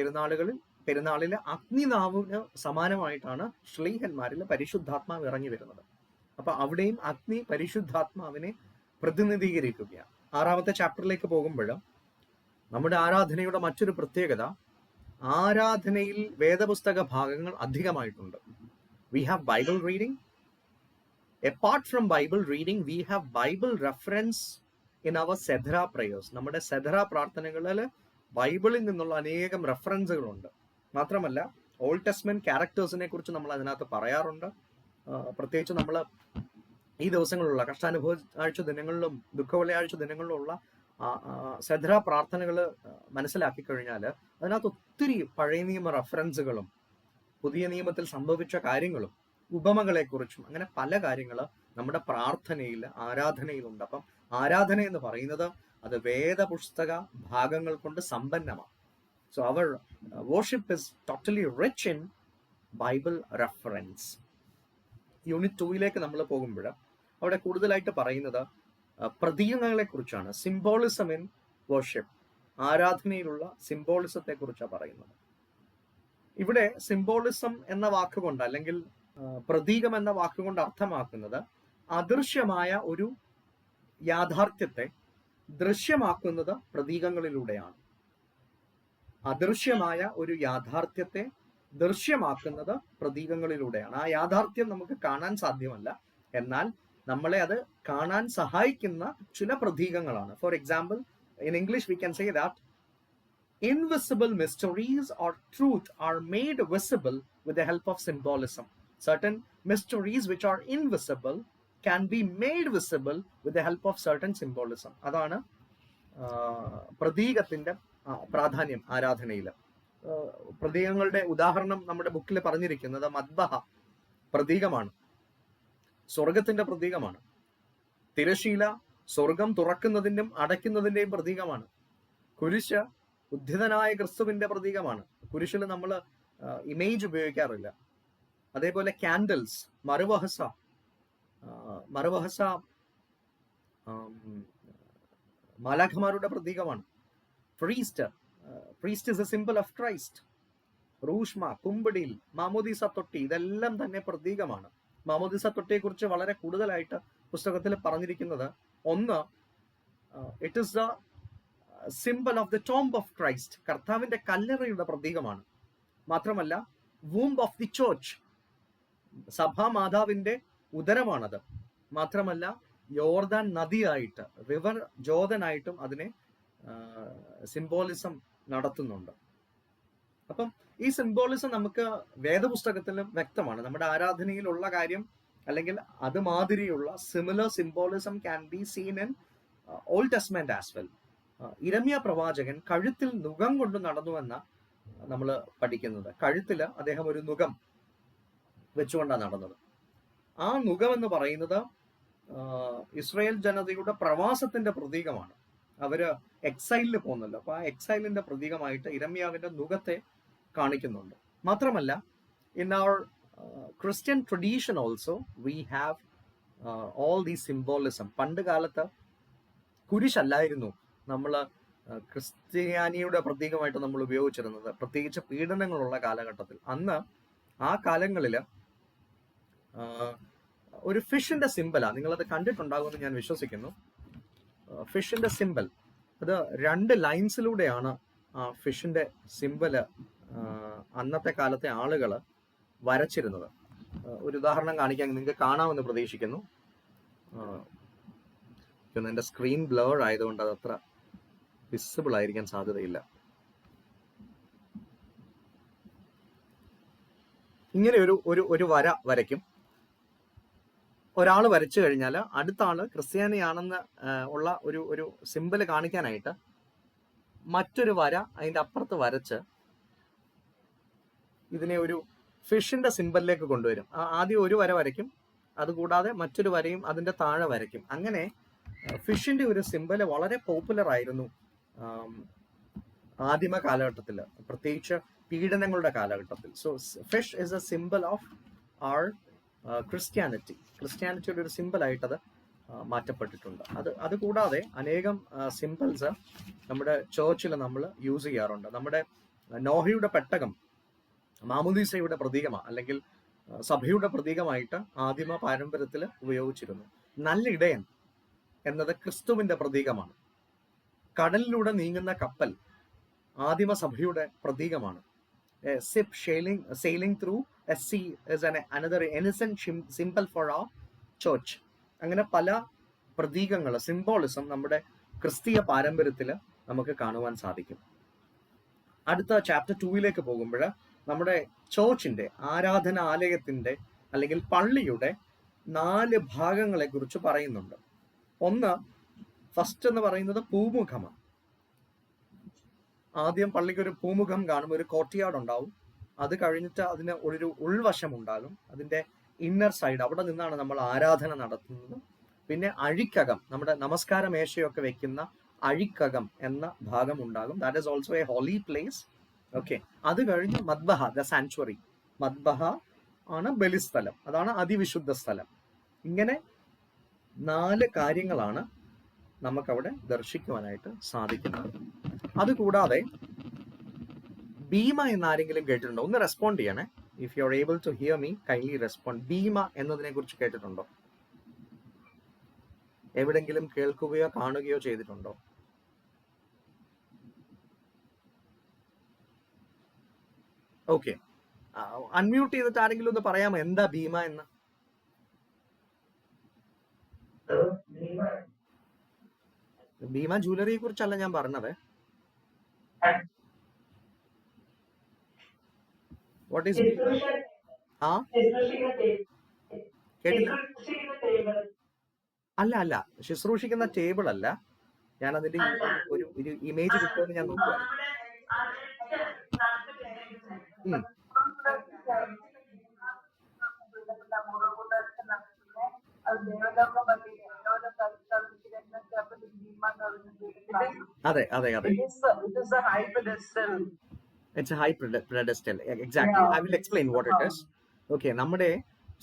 പെരുന്നാളിലെ അഗ്നിനാവിന് സമാനമായിട്ടാണ് ശ്ലീഹന്മാരിൽ പരിശുദ്ധാത്മാവ് ഇറങ്ങി വരുന്നത്. അപ്പൊ അവിടെയും അഗ്നി പരിശുദ്ധാത്മാവിനെ പ്രതിനിധീകരിക്കുകയാണ്. 6ാമത്തെ ചാപ്റ്ററിലേക്ക് പോകുമ്പോൾ നമ്മുടെ ആരാധനയുടെ മറ്റൊരു പ്രത്യേകത, ആരാധനയിൽ വേദപുസ്തക ഭാഗങ്ങൾ അധികമായിട്ടുണ്ട്. We have Bible reading. Apart from Bible reading we have Bible reference in our സെധറ പ്രേയേഴ്സ്. നമ്മുടെ സെധറ പ്രാർത്ഥനകളിൽ ബൈബിളിൽ നിന്നുള്ള അനേകം റെഫറൻസുകളുണ്ട്. മാത്രമല്ല ഓൾഡ് ടെസ്റ്റ്മെന്റ് ക്യാരക്ടേഴ്സിനെ കുറിച്ച് നമ്മൾ അതിനകത്ത് പറയാറുണ്ട്. പ്രത്യേകിച്ച് നമ്മൾ ഈ ദിവസങ്ങളിലുള്ള കഷ്ടാനുഭവ ആഴ്ച ദിനങ്ങളിലും ദുഃഖവെള്ളിയാഴ്ച ദിനങ്ങളിലുള്ള സെധറ പ്രാർത്ഥനകൾ മനസ്സിലാക്കി കഴിഞ്ഞാൽ അതിനകത്ത് ഒത്തിരി പഴയ നിയമ റെഫറൻസുകളും പുതിയ നിയമത്തിൽ സംഭവിച്ച കാര്യങ്ങളും ഉപമകളെക്കുറിച്ചും അങ്ങനെ പല കാര്യങ്ങൾ നമ്മുടെ പ്രാർത്ഥനയിൽ ആരാധനയിലുണ്ട്. അപ്പം ആരാധന എന്ന് പറയുന്നത് അത് വേദപുസ്തക ഭാഗങ്ങൾ കൊണ്ട് സമ്പന്നമാണ്. So our worship is totally rich in Bible reference. Unit 2ലേക്ക് നമ്മൾ പോകുമ്പോൾ അവിടെ കൂടുതലായിട്ട് പറയുന്നത് പ്രതീകങ്ങളെ കുറിച്ചാണ്. സിംബോളിസം ഇൻ വർഷിപ്പ്, ആരാധനയിലുള്ള സിംബോളിസത്തെ കുറിച്ചാണ് പറയുന്നത്. ഇവിടെ സിംബോളിസം എന്ന വാക്കുകൊണ്ട് അല്ലെങ്കിൽ പ്രതീകം എന്ന വാക്കുകൊണ്ട് അർത്ഥമാക്കുന്നത് അദൃശ്യമായ ഒരു യാഥാർത്ഥ്യത്തെ ദൃശ്യമാക്കുന്നത് പ്രതീകങ്ങളിലൂടെയാണ്. അദൃശ്യമായ ഒരു യാഥാർത്ഥ്യത്തെ ദൃശ്യമാക്കുന്നത് പ്രതീകങ്ങളിലൂടെയാണ്. ആ യാഥാർത്ഥ്യം നമുക്ക് കാണാൻ സാധ്യമല്ല, എന്നാൽ നമ്മളെ അത് കാണാൻ സഹായിക്കുന്ന ചില പ്രതീകങ്ങളാണ്. For example, in English we can say that invisible mysteries or truth are made visible with the help of symbolism. Certain mysteries which are invisible can be made visible with the help of certain symbolism. അതാണ് പ്രതീകത്തിന്റെ പ്രാധാന്യം ആരാധനയിൽ. പ്രതീകങ്ങളുടെ ഉദാഹരണം നമ്മുടെ ബുക്കിൽ പറഞ്ഞിരിക്കുന്നത് മദ്ബഹ പ്രതീകമാണ്, സ്വർഗത്തിന്റെ പ്രതീകമാണ്. തിരശീല സ്വർഗം തുറക്കുന്നതിന്റെയും അടയ്ക്കുന്നതിന്റെയും പ്രതീകമാണ്. കുരിശ് ഉദ്ധിതനായ ക്രിസ്തുവിന്റെ പ്രതീകമാണ്. കുരിശിൽ നമ്മൾ ഇമേജ് ഉപയോഗിക്കാറില്ല. അതേപോലെ ക്യാൻഡിൽസ്, മറുവഹസ മാലാഖമാരുടെ പ്രതീകമാണ്. Priest is a symbol of Christ. റൂഷ്മ, കുമ്പിടിൽ, മാമോദീസ തൊട്ടി, ഇതെല്ലാം തന്നെ പ്രതീകമാണ്. മാമോദീസ തൊട്ടിയെ കുറിച്ച് വളരെ കൂടുതലായിട്ട് പുസ്തകത്തിൽ പറഞ്ഞിരിക്കുന്നത്, ഒന്ന്, it is the symbol of the tomb of Christ, കർത്താവിന്റെ കല്ലറയുടെ പ്രതീകമാണ്. മാത്രമല്ല വൂംബ് ഓഫ് ദി ചർച്ച്, സഭാമാതാവിന്റെ ഉദരമാണത്. മാത്രമല്ല യോർദാൻ നദിയായിട്ട്, റിവർ ജോർദനായിട്ടും അതിനെ സിംബോളിസം നടത്തുന്നുണ്ട്. അപ്പം ഈ സിംബോളിസം നമുക്ക് വേദപുസ്തകത്തിലും വ്യക്തമാണ്. നമ്മുടെ ആരാധനയിലുള്ള കാര്യം അല്ലെങ്കിൽ അത് മാതിരിയുള്ള similar symbolism can be seen in old testament as well. ഇരമ്യ പ്രവാചകൻ കഴുത്തിൽ നുകം കൊണ്ട് നടന്നുവെന്ന നമ്മൾ പഠിക്കുന്നത്. കഴുത്തില് അദ്ദേഹം ഒരു നുകം വെച്ചുകൊണ്ടാണ് നടന്നത്. ആ നുകം എന്ന് പറയുന്നത് ഇസ്രായേൽ ജനതയുടെ പ്രവാസത്തിന്റെ പ്രതീകമാണ്. അവര് എക്സൈലിൽ പോകുന്നല്ലോ, അപ്പൊ ആ എക്സൈലിന്റെ പ്രതീകമായിട്ട് ഇരമ്യാവിന്റെ നുകത്തെ കാണിക്കുന്നുണ്ട്. മാത്രമല്ല in our Christian tradition also we have all the symbolism. പണ്ട് കാലത്ത് കുരിശല്ലായിരുന്നു നമ്മൾ ക്രിസ്ത്യാനിയുടെ പ്രതീകമായിട്ട് നമ്മൾ ഉപയോഗിച്ചിരുന്നത്, പ്രത്യേകിച്ച് പീഡനങ്ങളുള്ള കാലഘട്ടത്തിൽ. അന്ന് ആ കാലങ്ങളിൽ ഒരു ഫിഷിന്റെ സിമ്പലാണ്, നിങ്ങളത് കണ്ടിട്ടുണ്ടാകുമെന്ന് ഞാൻ വിശ്വസിക്കുന്നു. ഫിഷിന്റെ സിമ്പൽ, അത് 2 ലൈൻസിലൂടെയാണ് ആ ഫിഷിന്റെ സിമ്പല് അന്നത്തെ കാലത്തെ ആളുകൾ വരച്ചിരുന്നത്. ഒരു ഉദാഹരണം കാണിക്കാൻ നിങ്ങൾക്ക് കാണാമെന്ന് പ്രതീക്ഷിക്കുന്നു. എൻ്റെ സ്ക്രീൻ ബ്ലർ ആയതുകൊണ്ട് അത് അത്ര വിസിബിൾ ആയിരിക്കാൻ സാധ്യതയില്ല. ഇങ്ങനെ ഒരു വര വരയ്ക്കും. ഒരാൾ വരച്ചു കഴിഞ്ഞാൽ അടുത്ത ആള് ക്രിസ്ത്യാനിയാണെന്ന് ഉള്ള ഒരു സിമ്പല് കാണിക്കാനായിട്ട് മറ്റൊരു വര അതിൻ്റെ അപ്പുറത്ത് വരച്ച് ഇതിനെ ഒരു ഫിഷിന്റെ സിമ്പലിലേക്ക് കൊണ്ടുവരും. ആദ്യം ഒരു വര വരയ്ക്കും, അതുകൂടാതെ മറ്റൊരു വരയും അതിൻ്റെ താഴെ വരയ്ക്കും. അങ്ങനെ ഫിഷിന്റെ ഒരു സിമ്പല് വളരെ പോപ്പുലർ ആയിരുന്നു ആദിമ കാലഘട്ടത്തിൽ, പ്രത്യേകിച്ച് പീഡനങ്ങളുടെ കാലഘട്ടത്തിൽ. So fish is a symbol of our ക്രിസ്ത്യാനിറ്റിയുടെ ഒരു സിമ്പിളായിട്ടത് മാറ്റപ്പെട്ടിട്ടുണ്ട്. അതുകൂടാതെ അനേകം സിംബൽസ് നമ്മുടെ ചേർച്ചിൽ നമ്മൾ യൂസ് ചെയ്യാറുണ്ട്. നമ്മുടെ നോഹയുടെ പെട്ടകം മാമുദീസയുടെ പ്രതീകമാണ്, അല്ലെങ്കിൽ സഭയുടെ പ്രതീകമായിട്ട് ആദിമ പാരമ്പര്യത്തിൽ ഉപയോഗിച്ചിരുന്നു. നല്ല ഇടയൻ എന്നത് ക്രിസ്തുവിന്റെ പ്രതീകമാണ്. കടലിലൂടെ നീങ്ങുന്ന കപ്പൽ ആദിമ സഭയുടെ പ്രതീകമാണ്. Ship sailing through a sea is another innocent symbol for our church. അങ്ങനെ പല പ്രതീകങ്ങൾ, സിംബോളിസം നമ്മുടെ ക്രിസ്തീയ പാരമ്പര്യത്തിൽ നമുക്ക് കാണുവാൻ സാധിക്കും. അടുത്ത ചാപ്റ്റർ 2 പോകുമ്പോൾ നമ്മുടെ ചേർച്ചിന്റെ ആരാധനാലയത്തിന്റെ അല്ലെങ്കിൽ പള്ളിയുടെ 4 ഭാഗങ്ങളെ കുറിച്ച് പറയുന്നുണ്ട്. ഒന്ന്, ഫസ്റ്റ് എന്ന് പറയുന്നത് പൂമുഖമാണ്. ആദ്യം പള്ളിക്ക് ഒരു പൂമുഖം കാണും, ഒരു കോർട്ട്യാർഡ് ഉണ്ടാവും. അത് കഴിഞ്ഞിട്ട് അതിന് ഒരു ഉൾവശം ഉണ്ടാകും, അതിന്റെ ഇന്നർ സൈഡ്, അവിടെ നിന്നാണ് നമ്മൾ ആരാധന നടത്തുന്നത്. പിന്നെ അഴിക്കകം, നമ്മുടെ നമസ്കാര മേശയൊക്കെ വെക്കുന്ന അഴിക്കകം എന്ന ഭാഗം ഉണ്ടാകും. That is also a holy place. Okay, അത് കഴിഞ്ഞ് മദ്ബഹ, ദ സാങ്ച്വറി. മദ്ബഹ ആണ് ബലിസ്ഥലം, അതാണ് അതിവിശുദ്ധ സ്ഥലം. ഇങ്ങനെ 4 കാര്യങ്ങളാണ് നമുക്കവിടെ ദർശിക്കുവാനായിട്ട് സാധിക്കുന്നത്. അതുകൂടാതെ ഭീമ എന്നാരെങ്കിലും കേട്ടിട്ടുണ്ടോ? ഒന്ന് റെസ്പോണ്ട് ചെയ്യണേ. If you are able to hear me, kindly respond. Bema എന്നതിനെ കുറിച്ച് കേട്ടിട്ടുണ്ടോ? എവിടെങ്കിലും കേൾക്കുകയോ കാണുകയോ ചെയ്തിട്ടുണ്ടോ? ഓക്കെ, അൺമ്യൂട്ട് ചെയ്തിട്ട് ആരെങ്കിലും ഒന്ന് പറയാമോ എന്താ ഭീമ എന്ന്? ഭീമ ജ്വല്ലറിയെ കുറിച്ചല്ല ഞാൻ പറഞ്ഞത്. വാട്ട് ഈസ് ആ കേട്ടില്ല. അല്ല, ശുശ്രൂഷിക്കുന്ന ടേബിൾ അല്ല. ഞാൻ അതിന്റെ ഒരു ഇമേജ് കിട്ടുമെന്ന് ഞാൻ നോക്കുക. അതെ. It's a high pedestal. Exactly. I will explain what it is. Okay, നമ്മുടെ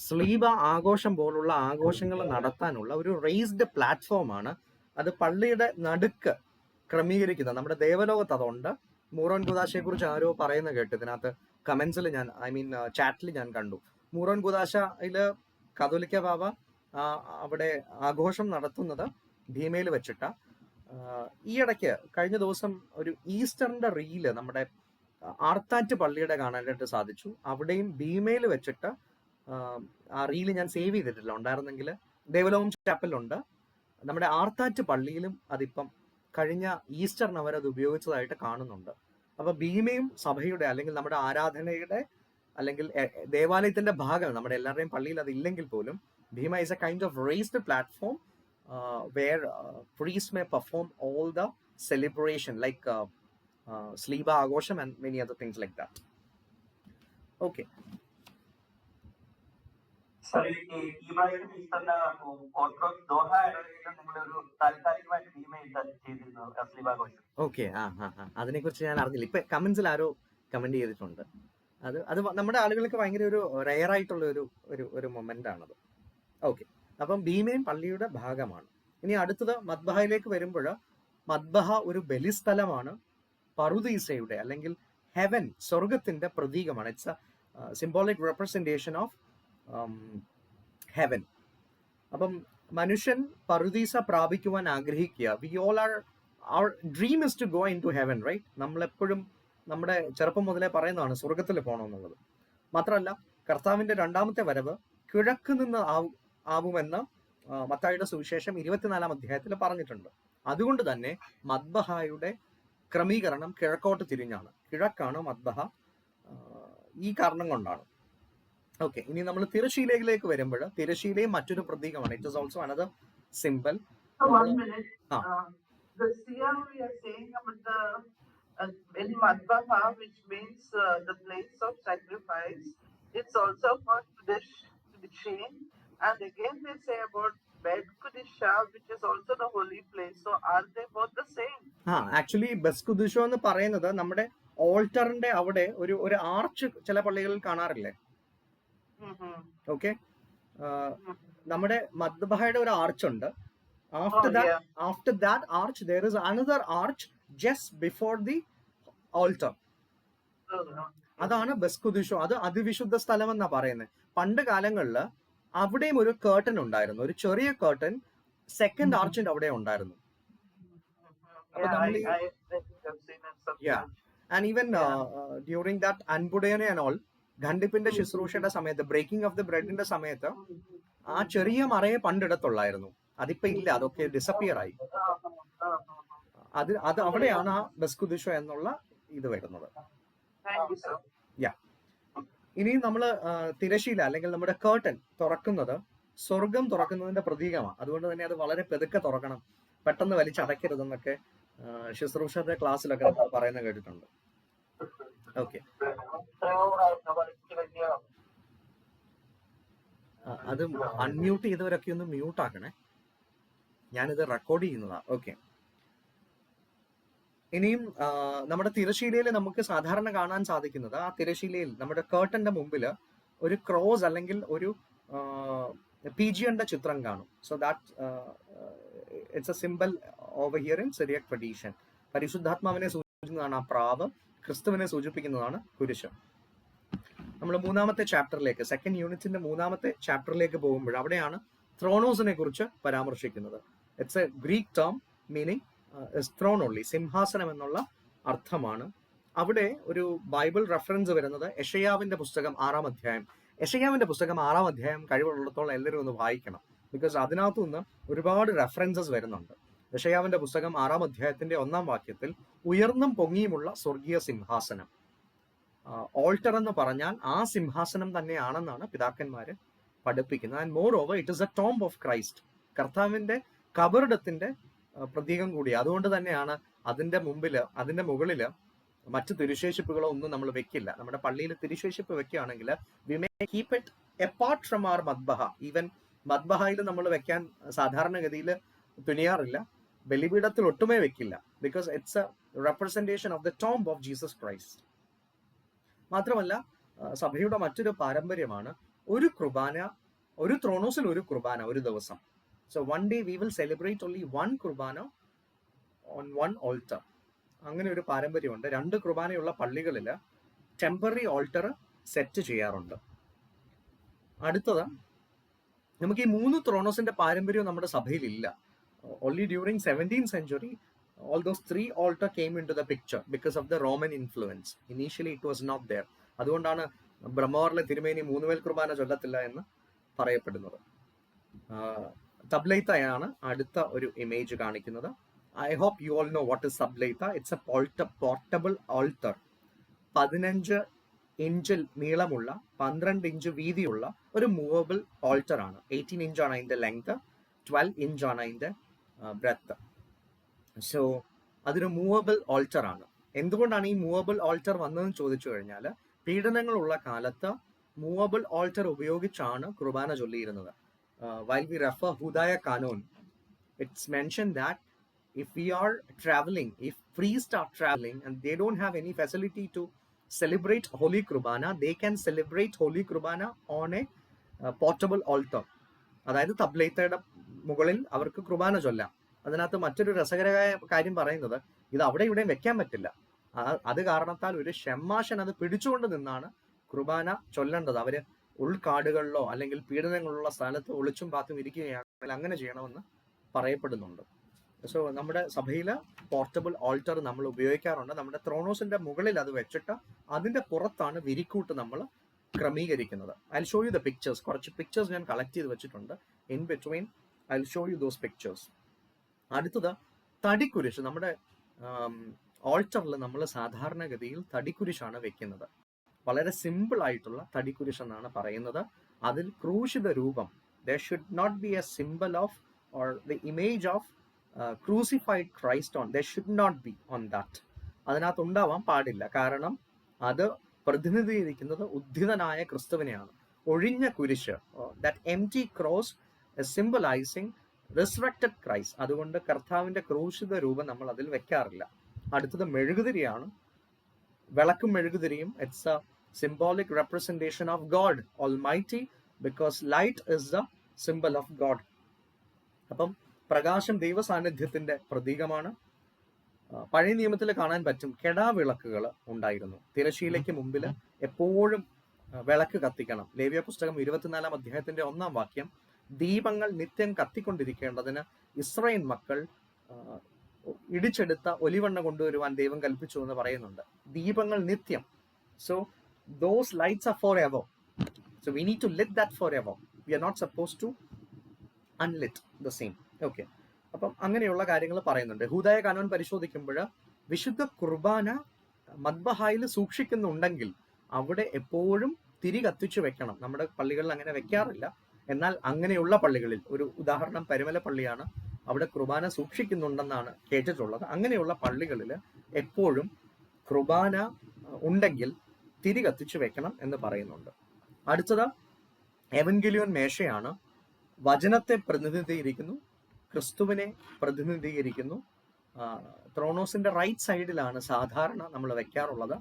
സ്ലീബ ആഘോഷം പോലുള്ള ആഘോഷങ്ങൾ നടത്താനുള്ള ഒരു റേസ്ഡ് പ്ലാറ്റ്ഫോം ആണ്. അത് പള്ളിയുടെ നടുക്ക് ക്രമീകരിക്കുന്നത്. നമ്മുടെ ദേവലോകത്ത് അതുണ്ട്. മൂറോൻ കുദാശയെ കുറിച്ച് ആരോ പറയുന്ന കേട്ടു ഇതിനകത്ത് കമന്റ്സിൽ, ചാറ്റിൽ ഞാൻ കണ്ടു. മൂറോൻ കുദാശയില് കത്തോലിക്ക ബാബ അവിടെ ആഘോഷം നടത്തുന്നത് ഭീമയിൽ വെച്ചിട്ട. ഈ ഇടയ്ക്ക് കഴിഞ്ഞ ദിവസം ഒരു ഈസ്റ്ററിന്റെ റീല് നമ്മുടെ ആർത്താറ്റ് പള്ളിയുടെ കാണാനായിട്ട് സാധിച്ചു. അവിടെയും ഭീമയിൽ വെച്ചിട്ട് ആ റീല് ഞാൻ സേവ് ചെയ്തിട്ടില്ല, ഉണ്ടായിരുന്നെങ്കിൽ ദേവലോകം ചാപ്പലുണ്ട്. നമ്മുടെ ആർത്താറ്റ് പള്ളിയിലും അതിപ്പം കഴിഞ്ഞ ഈസ്റ്ററിന് അവരത് ഉപയോഗിച്ചതായിട്ട് കാണുന്നുണ്ട്. അപ്പൊ ഭീമയും സഭയുടെ അല്ലെങ്കിൽ നമ്മുടെ ആരാധനയുടെ അല്ലെങ്കിൽ ദേവാലയത്തിന്റെ ഭാഗം നമ്മുടെ എല്ലാവരുടെയും പള്ളിയിൽ അതില്ലെങ്കിൽ പോലും Bhima is a kind of raised platform where priests may perform all the celebration like Sliba Agosham and many other things like that. Okay. Okay, അതിനെ കുറിച്ച് ഞാൻ അറിഞ്ഞില്ല. ഇപ്പൊ കമന്റ്സിൽ ആരോ കമന്റ് ചെയ്തിട്ടുണ്ട്. അത് നമ്മുടെ ആളുകൾക്ക് ഭയങ്കര ഒരു റെയർ ആയിട്ടുള്ള ഒരു മൊമെന്റ് ആണത്. ഓക്കെ, അപ്പം ഭീമയും പള്ളിയുടെ ഭാഗമാണ്. ഇനി അടുത്തത് മദ്ബഹയിലേക്ക് വരുമ്പോൾ, മദ്ബഹ ഒരു ബലിസ്ഥലമാണ്. പറുദീസയുടെ അല്ലെങ്കിൽ ഹെവൻ, സ്വർഗത്തിന്റെ പ്രതീകമാണ്. It's a symbolic representation of heaven. അപ്പം മനുഷ്യൻ പറുദീസ പ്രാപിക്കുവാൻ ആഗ്രഹിക്കുക. We all are, our dream is to go into heaven, right? നമ്മളെപ്പോഴും നമ്മുടെ ചെറുപ്പം മുതലേ പറയുന്നതാണ് സ്വർഗത്തിൽ പോകണമെന്നുള്ളത്. മാത്രമല്ല, കർത്താവിന്റെ 2ാമത്തെ വരവ് കിഴക്ക് നിന്ന് ആവുമെന്ന് മത്തായിയുടെ സുവിശേഷം 24-ാം അധ്യായത്തിൽ പറഞ്ഞിട്ടുണ്ട്. അതുകൊണ്ട് തന്നെ മദ്ബഹയുടെ ക്രമീകരണം കിഴക്കോട്ട് തിരിഞ്ഞാണ്. കിഴക്കാണ് മദ്ബഹ, ഈ കാരണം കൊണ്ടാണ്. ഓക്കെ, ഇനി നമ്മൾ തിരശീലയിലേക്ക് വരുമ്പോൾ, തിരശീലയും മറ്റൊരു പ്രതീകമാണ്. It is also another symbol. In Madbaha, which means the place of sacrifice, it's also called Kudushin, and again they say about Bet Kudisha, which is also the holy place. So are they both the same? Actually ബെസ് കുദിഷോ എന്ന് പറയുന്നത് നമ്മുടെ ഓൾട്ടറിന്റെ അവിടെ ഒരു arch ചില പള്ളികളിൽ കാണാറില്ലേ? ഓക്കെ, നമ്മുടെ മദ്ബഹയുടെ ഒരു ആർച്ച് ഉണ്ട്. Oh, After yeah. that arch, there is another arch just before the altar. അതാണ് ബസ്കുദിഷോ. അത് അതിവിശുദ്ധ സ്ഥലം എന്നാ പറയുന്നത്. പണ്ട് കാലങ്ങളിൽ അവിടെയും ഒരു കേർട്ടൻ ഉണ്ടായിരുന്നു, ഒരു ചെറിയ കേർട്ടൻ സെക്കൻഡ് ആർച്ചിന്റെ അവിടെ ഉണ്ടായിരുന്നു. അപ്പൊ Yeah, നമ്മൾ I think I've seen it something. Yeah. And even during that Anbudayane and all, ഖണ്ഡിപ്പിന്റെ ശുശ്രൂഷയുടെ സമയത്ത്, ബ്രേക്കിംഗ് ഓഫ് ദി ബ്രെഡിന്റെ സമയത്ത് ആ ചെറിയ മറയെ പണ്ടിടത്തുള്ളായിരുന്നു. അതിപ്പോ ഇല്ല, അതൊക്കെ ഡിസപ്പിയർ ആയി. അത് അവിടെയാണ് ആ ബസ്കുദിഷോ എന്നുള്ള ഇത് വരുന്നത്. Thank you, sir. ഇനി നമ്മള് തിരശീല അല്ലെങ്കിൽ നമ്മുടെ കേർട്ടൻ തുറക്കുന്നത് സ്വർഗം തുറക്കുന്നതിന്റെ പ്രതീകമാണ്. അതുകൊണ്ട് തന്നെ അത് വളരെ പെതുക്കെ തുറക്കണം, പെട്ടെന്ന് വലിച്ചടയ്ക്കരുതെന്നൊക്കെ ശുശ്രൂഷയുടെ ക്ലാസ്സിലൊക്കെ നമ്മൾ പറയുന്നത് കേട്ടിട്ടുണ്ട്. ഓക്കെ, അത് അൺമ്യൂട്ട് ചെയ്തവരൊക്കെ ഒന്ന് മ്യൂട്ട് ആക്കണേ, ഞാനിത് റെക്കോർഡ് ചെയ്യുന്നതാ. ഓക്കെ, ഇനിയും നമ്മുടെ തിരശീലയിൽ നമുക്ക് സാധാരണ കാണാൻ സാധിക്കുന്നത്, ആ തിരശീലയിൽ നമ്മുടെ കേർട്ടന്റെ മുമ്പിൽ ഒരു ക്രോസ് അല്ലെങ്കിൽ ഒരു പീജിയന്റെ ചിത്രം കാണും. So that it's a symbol over here in Syriac tradition. പരിശുദ്ധാത്മാവിനെ സൂചിപ്പിക്കുന്നതാണ് ആ പ്രാവ്, ക്രിസ്തുവിനെ സൂചിപ്പിക്കുന്നതാണ് കുരിശ്. നമ്മൾ മൂന്നാമത്തെ ചാപ്റ്ററിലേക്ക്, സെക്കൻഡ് യൂണിറ്റിന്റെ മൂന്നാമത്തെ ചാപ്റ്ററിലേക്ക് പോകുമ്പോൾ അവിടെയാണ് ത്രോണോസിനെ കുറിച്ച് പരാമർശിക്കുന്നത്. It's a Greek term meaning throne only, സിംഹാസനം എന്നുള്ള അർത്ഥമാണ്. അവിടെ ഒരു ബൈബിൾ റെഫറൻസ് വരുന്നത് യെശയ്യാവിന്റെ പുസ്തകം 6-ാം അധ്യായം. യെശയ്യാവിന്റെ പുസ്തകം 6-ാം അധ്യായം കഴിവുള്ളിടത്തോളം എല്ലാവരും ഒന്ന് വായിക്കണം. ബിക്കോസ് അതിനകത്തു നിന്ന് ഒരുപാട് റെഫറൻസസ് വരുന്നുണ്ട്. യെശയ്യാവിന്റെ പുസ്തകം 6-ാം അധ്യായത്തിന്റെ 1-ാം വാക്യത്തിൽ ഉയർന്നും പൊങ്ങിയുമുള്ള സ്വർഗീയ സിംഹാസനം, ഓൾട്ടർ എന്ന് പറഞ്ഞാൽ ആ സിംഹാസനം തന്നെയാണെന്നാണ് പിതാക്കന്മാര് പഠിപ്പിക്കുന്നത്. And more over it is A tomb of Christ, കർത്താവിന്റെ കബറിടത്തിന്റെ പ്രതീകം കൂടി. അതുകൊണ്ട് തന്നെയാണ് അതിന്റെ മുകളില് മറ്റു തിരുശേഷിപ്പുകളോ ഒന്നും നമ്മൾ വെക്കില്ല. നമ്മുടെ പള്ളിയിൽ തിരുശേഷിപ്പ് വെക്കുകയാണെങ്കിൽ we may keep it apart from our മദ്ബഹ. ഈവൻ മദ്ബഹയിൽ നമ്മൾ വെക്കാൻ സാധാരണഗതിയിൽ തുനിയാറില്ല, ബലിപീഠത്തിൽ ഒട്ടുമേ വെക്കില്ല. Because it's a representation of the tomb of Jesus Christ. മാത്രമല്ല സഭയുടെ മറ്റൊരു പാരമ്പര്യമാണ് ഒരു കുർബാന, ഒരു ത്രോണോസിൽ ഒരു കുർബാന ഒരു ദിവസം. So one day we will celebrate only one kurbana on one altar. അങ്ങനെ ഒരു പാരമ്പര്യമുണ്ട്. 2 കുർബാനയുള്ള പള്ളികളിൽ ടെമ്പററി ഓൾട്ടർ സെറ്റ് ചെയ്യാറുണ്ട്. അടുത്തത്, നമുക്ക് ഈ 3 ത്രോണോസിന്റെ പാരമ്പര്യം നമ്മുടെ സഭയിലില്ല. Only during 17th century all those 3 altar came into the picture because of the Roman influence. Initially it was not there. അതുകൊണ്ടാണ് ബ്രഹ്മവാറിലെ തിരുമേനി 3 വേൽ കുർബാന ചൊല്ലത്തില്ല എന്ന് പറയപ്പെടുന്നത്. സബ്ലൈത്തയാണ് അടുത്ത ഒരു ഇമേജ് കാണിക്കുന്നത്. I hope you all know what is സബ്ലൈത്ത. It's a portable altar. 15 inch നീളമുള്ള 12 inch വീതിയുള്ള ഒരു മൂവബിൾ ഓൾട്ടർ ആണ്. 18 ഇഞ്ചാണ് അതിന്റെ ലെങ്ത്, 12 ഇഞ്ചാണ് അതിന്റെ ബ്രെത്ത്. സോ അതൊരു മൂവബിൾ ഓൾട്ടർ ആണ്. എന്തുകൊണ്ടാണ് ഈ മൂവബിൾ ഓൾട്ടർ വന്നതെന്ന് ചോദിച്ചു കഴിഞ്ഞാൽ, പീഡനങ്ങളുള്ള കാലത്ത് മൂവബിൾ ഓൾട്ടർ ഉപയോഗിച്ചാണ് കുർബാന ചൊല്ലിയിരുന്നത്. While we refer Hudaya Kanon, it's mentioned that if we are traveling, if priests are traveling and they don't have any facility to celebrate Holy Kurbana, they can celebrate Holy Kurbana on a portable altar. അതായത് തബ്ലൈത്തയുടെ മുകളിൽ അവർക്ക് കുർബാന ചൊല്ലാം. അതിനകത്ത് മറ്റൊരു രസകരമായ കാര്യം പറയുന്നത്, ഇത് അവിടെ ഇവിടെയും വെക്കാൻ പറ്റില്ല. അത് കാരണത്താൽ ഒരു ഷെമ്മാശൻ അത് പിടിച്ചുകൊണ്ട് നിന്നാണ് കുർബാന ചൊല്ലേണ്ടത്. അവര് ഉൾക്കാടുകളിലോ അല്ലെങ്കിൽ പീഡനങ്ങളുള്ള സ്ഥലത്ത് ഒളിച്ചും പാത്തും ഇരിക്കുകയാണെങ്കിൽ അങ്ങനെ ചെയ്യണമെന്ന് പറയപ്പെടുന്നുണ്ട്. സോ നമ്മുടെ സഭയിൽ പോർട്ടബിൾ ഓൾട്ടർ നമ്മൾ ഉപയോഗിക്കാറുണ്ട്. നമ്മുടെ ത്രോണോസിന്റെ മുകളിൽ അത് വെച്ചിട്ട് അതിന്റെ പുറത്താണ് വിരിക്കൂട്ട് നമ്മൾ ക്രമീകരിക്കുന്നത്. I show you the pictures. കുറച്ച് പിക്ചേഴ്സ് ഞാൻ കളക്ട് ചെയ്ത് വെച്ചിട്ടുണ്ട്. In between I show you those pictures. അടുത്തത് തടിക്കുരിശ്. നമ്മുടെ ഓൾട്ടറിൽ നമ്മൾ സാധാരണഗതിയിൽ തടിക്കുരിശാണ് വെക്കുന്നത്. വളരെ സിമ്പിൾ ആയിട്ടുള്ള തടിക്കുരിശ് എന്നാണ് പറയുന്നത്. അതിൽ ക്രൂശിത രൂപം, there should not be a symbol of or the image of crucified Christ on, there should not be on that. അതിനകത്ത് ഉണ്ടാവാൻ പാടില്ല. കാരണം അത് പ്രതിനിധീകരിക്കുന്നത് ഉദ്ധിതനായ ക്രിസ്തുവിനെയാണ്. ഒഴിഞ്ഞ കുരിശ്, that empty cross is symbolizing resurrected Christ. അതുകൊണ്ട് കർത്താവിന്റെ ക്രൂശിത രൂപം നമ്മൾ അതിൽ വെക്കാറില്ല. അടുത്തത് മെഴുകുതിരിയാണ്. വിളക്കും മെഴുകുതിരിയും it's a symbolic representation of God Almighty, because light is the symbol of God. അപ്പം പ്രകാശം ദൈവ സാന്നിധ്യത്തിന്റെ പ്രതീകമാണ്. പഴയ നിയമത്തിൽ കാണാൻ പറ്റും കെടാവിളക്കുകൾ ഉണ്ടായിരുന്നു. തിരശീലയ്ക്ക് മുമ്പിൽ എപ്പോഴും വിളക്ക് കത്തിക്കണം. ലേവ്യ പുസ്തകം 24 അധ്യായത്തിന്റെ 1 വാക്യം, ദീപങ്ങൾ നിത്യം കത്തിക്കൊണ്ടിരിക്കേണ്ടതിന് ഇസ്രായേൽ മക്കൾ ഇടിച്ചെടുത്ത ഒലിവെണ്ണ കൊണ്ടുവരുവാൻ ദൈവം കൽപ്പിച്ചു എന്ന് പറയുന്നുണ്ട്. ദീപങ്ങൾ നിത്യം. So those lights are for ever. So we need to lit that for ever. We are not suppose to unlit the same. Okay, അപ്പം അങ്ങനെയുള്ള കാര്യങ്ങൾ പറയുന്നുണ്ട്. ഹൂദായ കാനോൻ പരിശോധിക്കുമ്പോൾ വിശുദ്ധ കുർബാന മദ്ബഹായിൽ സൂക്ഷിക്കുന്നുണ്ടെങ്കിൽ അവിടെ എപ്പോഴും തിരി കത്തിച്ചു വെക്കണം. നമ്മുടെ പള്ളികളിൽ അങ്ങനെ വെക്കാറില്ല. എന്നാൽ അങ്ങനെയുള്ള പള്ളികളിൽ, ഒരു ഉദാഹരണം പരുമല പള്ളിയാണ്, അവിടെ കുർബാന സൂക്ഷിക്കുന്നുണ്ടെന്നാണ് കേട്ടിട്ടുള്ളത്. അങ്ങനെയുള്ള പള്ളികളിൽ എപ്പോഴും കുർബാന ഉണ്ടെങ്കിൽ തിരി കത്തിച്ചു വെക്കണം എന്ന് പറയുന്നുണ്ട്. അടുത്തത് എവൻഗലിയോൻ മേശയാണ്. വചനത്തെ പ്രതിനിധീകരിക്കുന്നു, ക്രിസ്തുവിനെ പ്രതിനിധീകരിക്കുന്നു. ത്രോണോസിന്റെ റൈറ്റ് സൈഡിലാണ് സാധാരണ നമ്മൾ വെക്കാറുള്ളത്.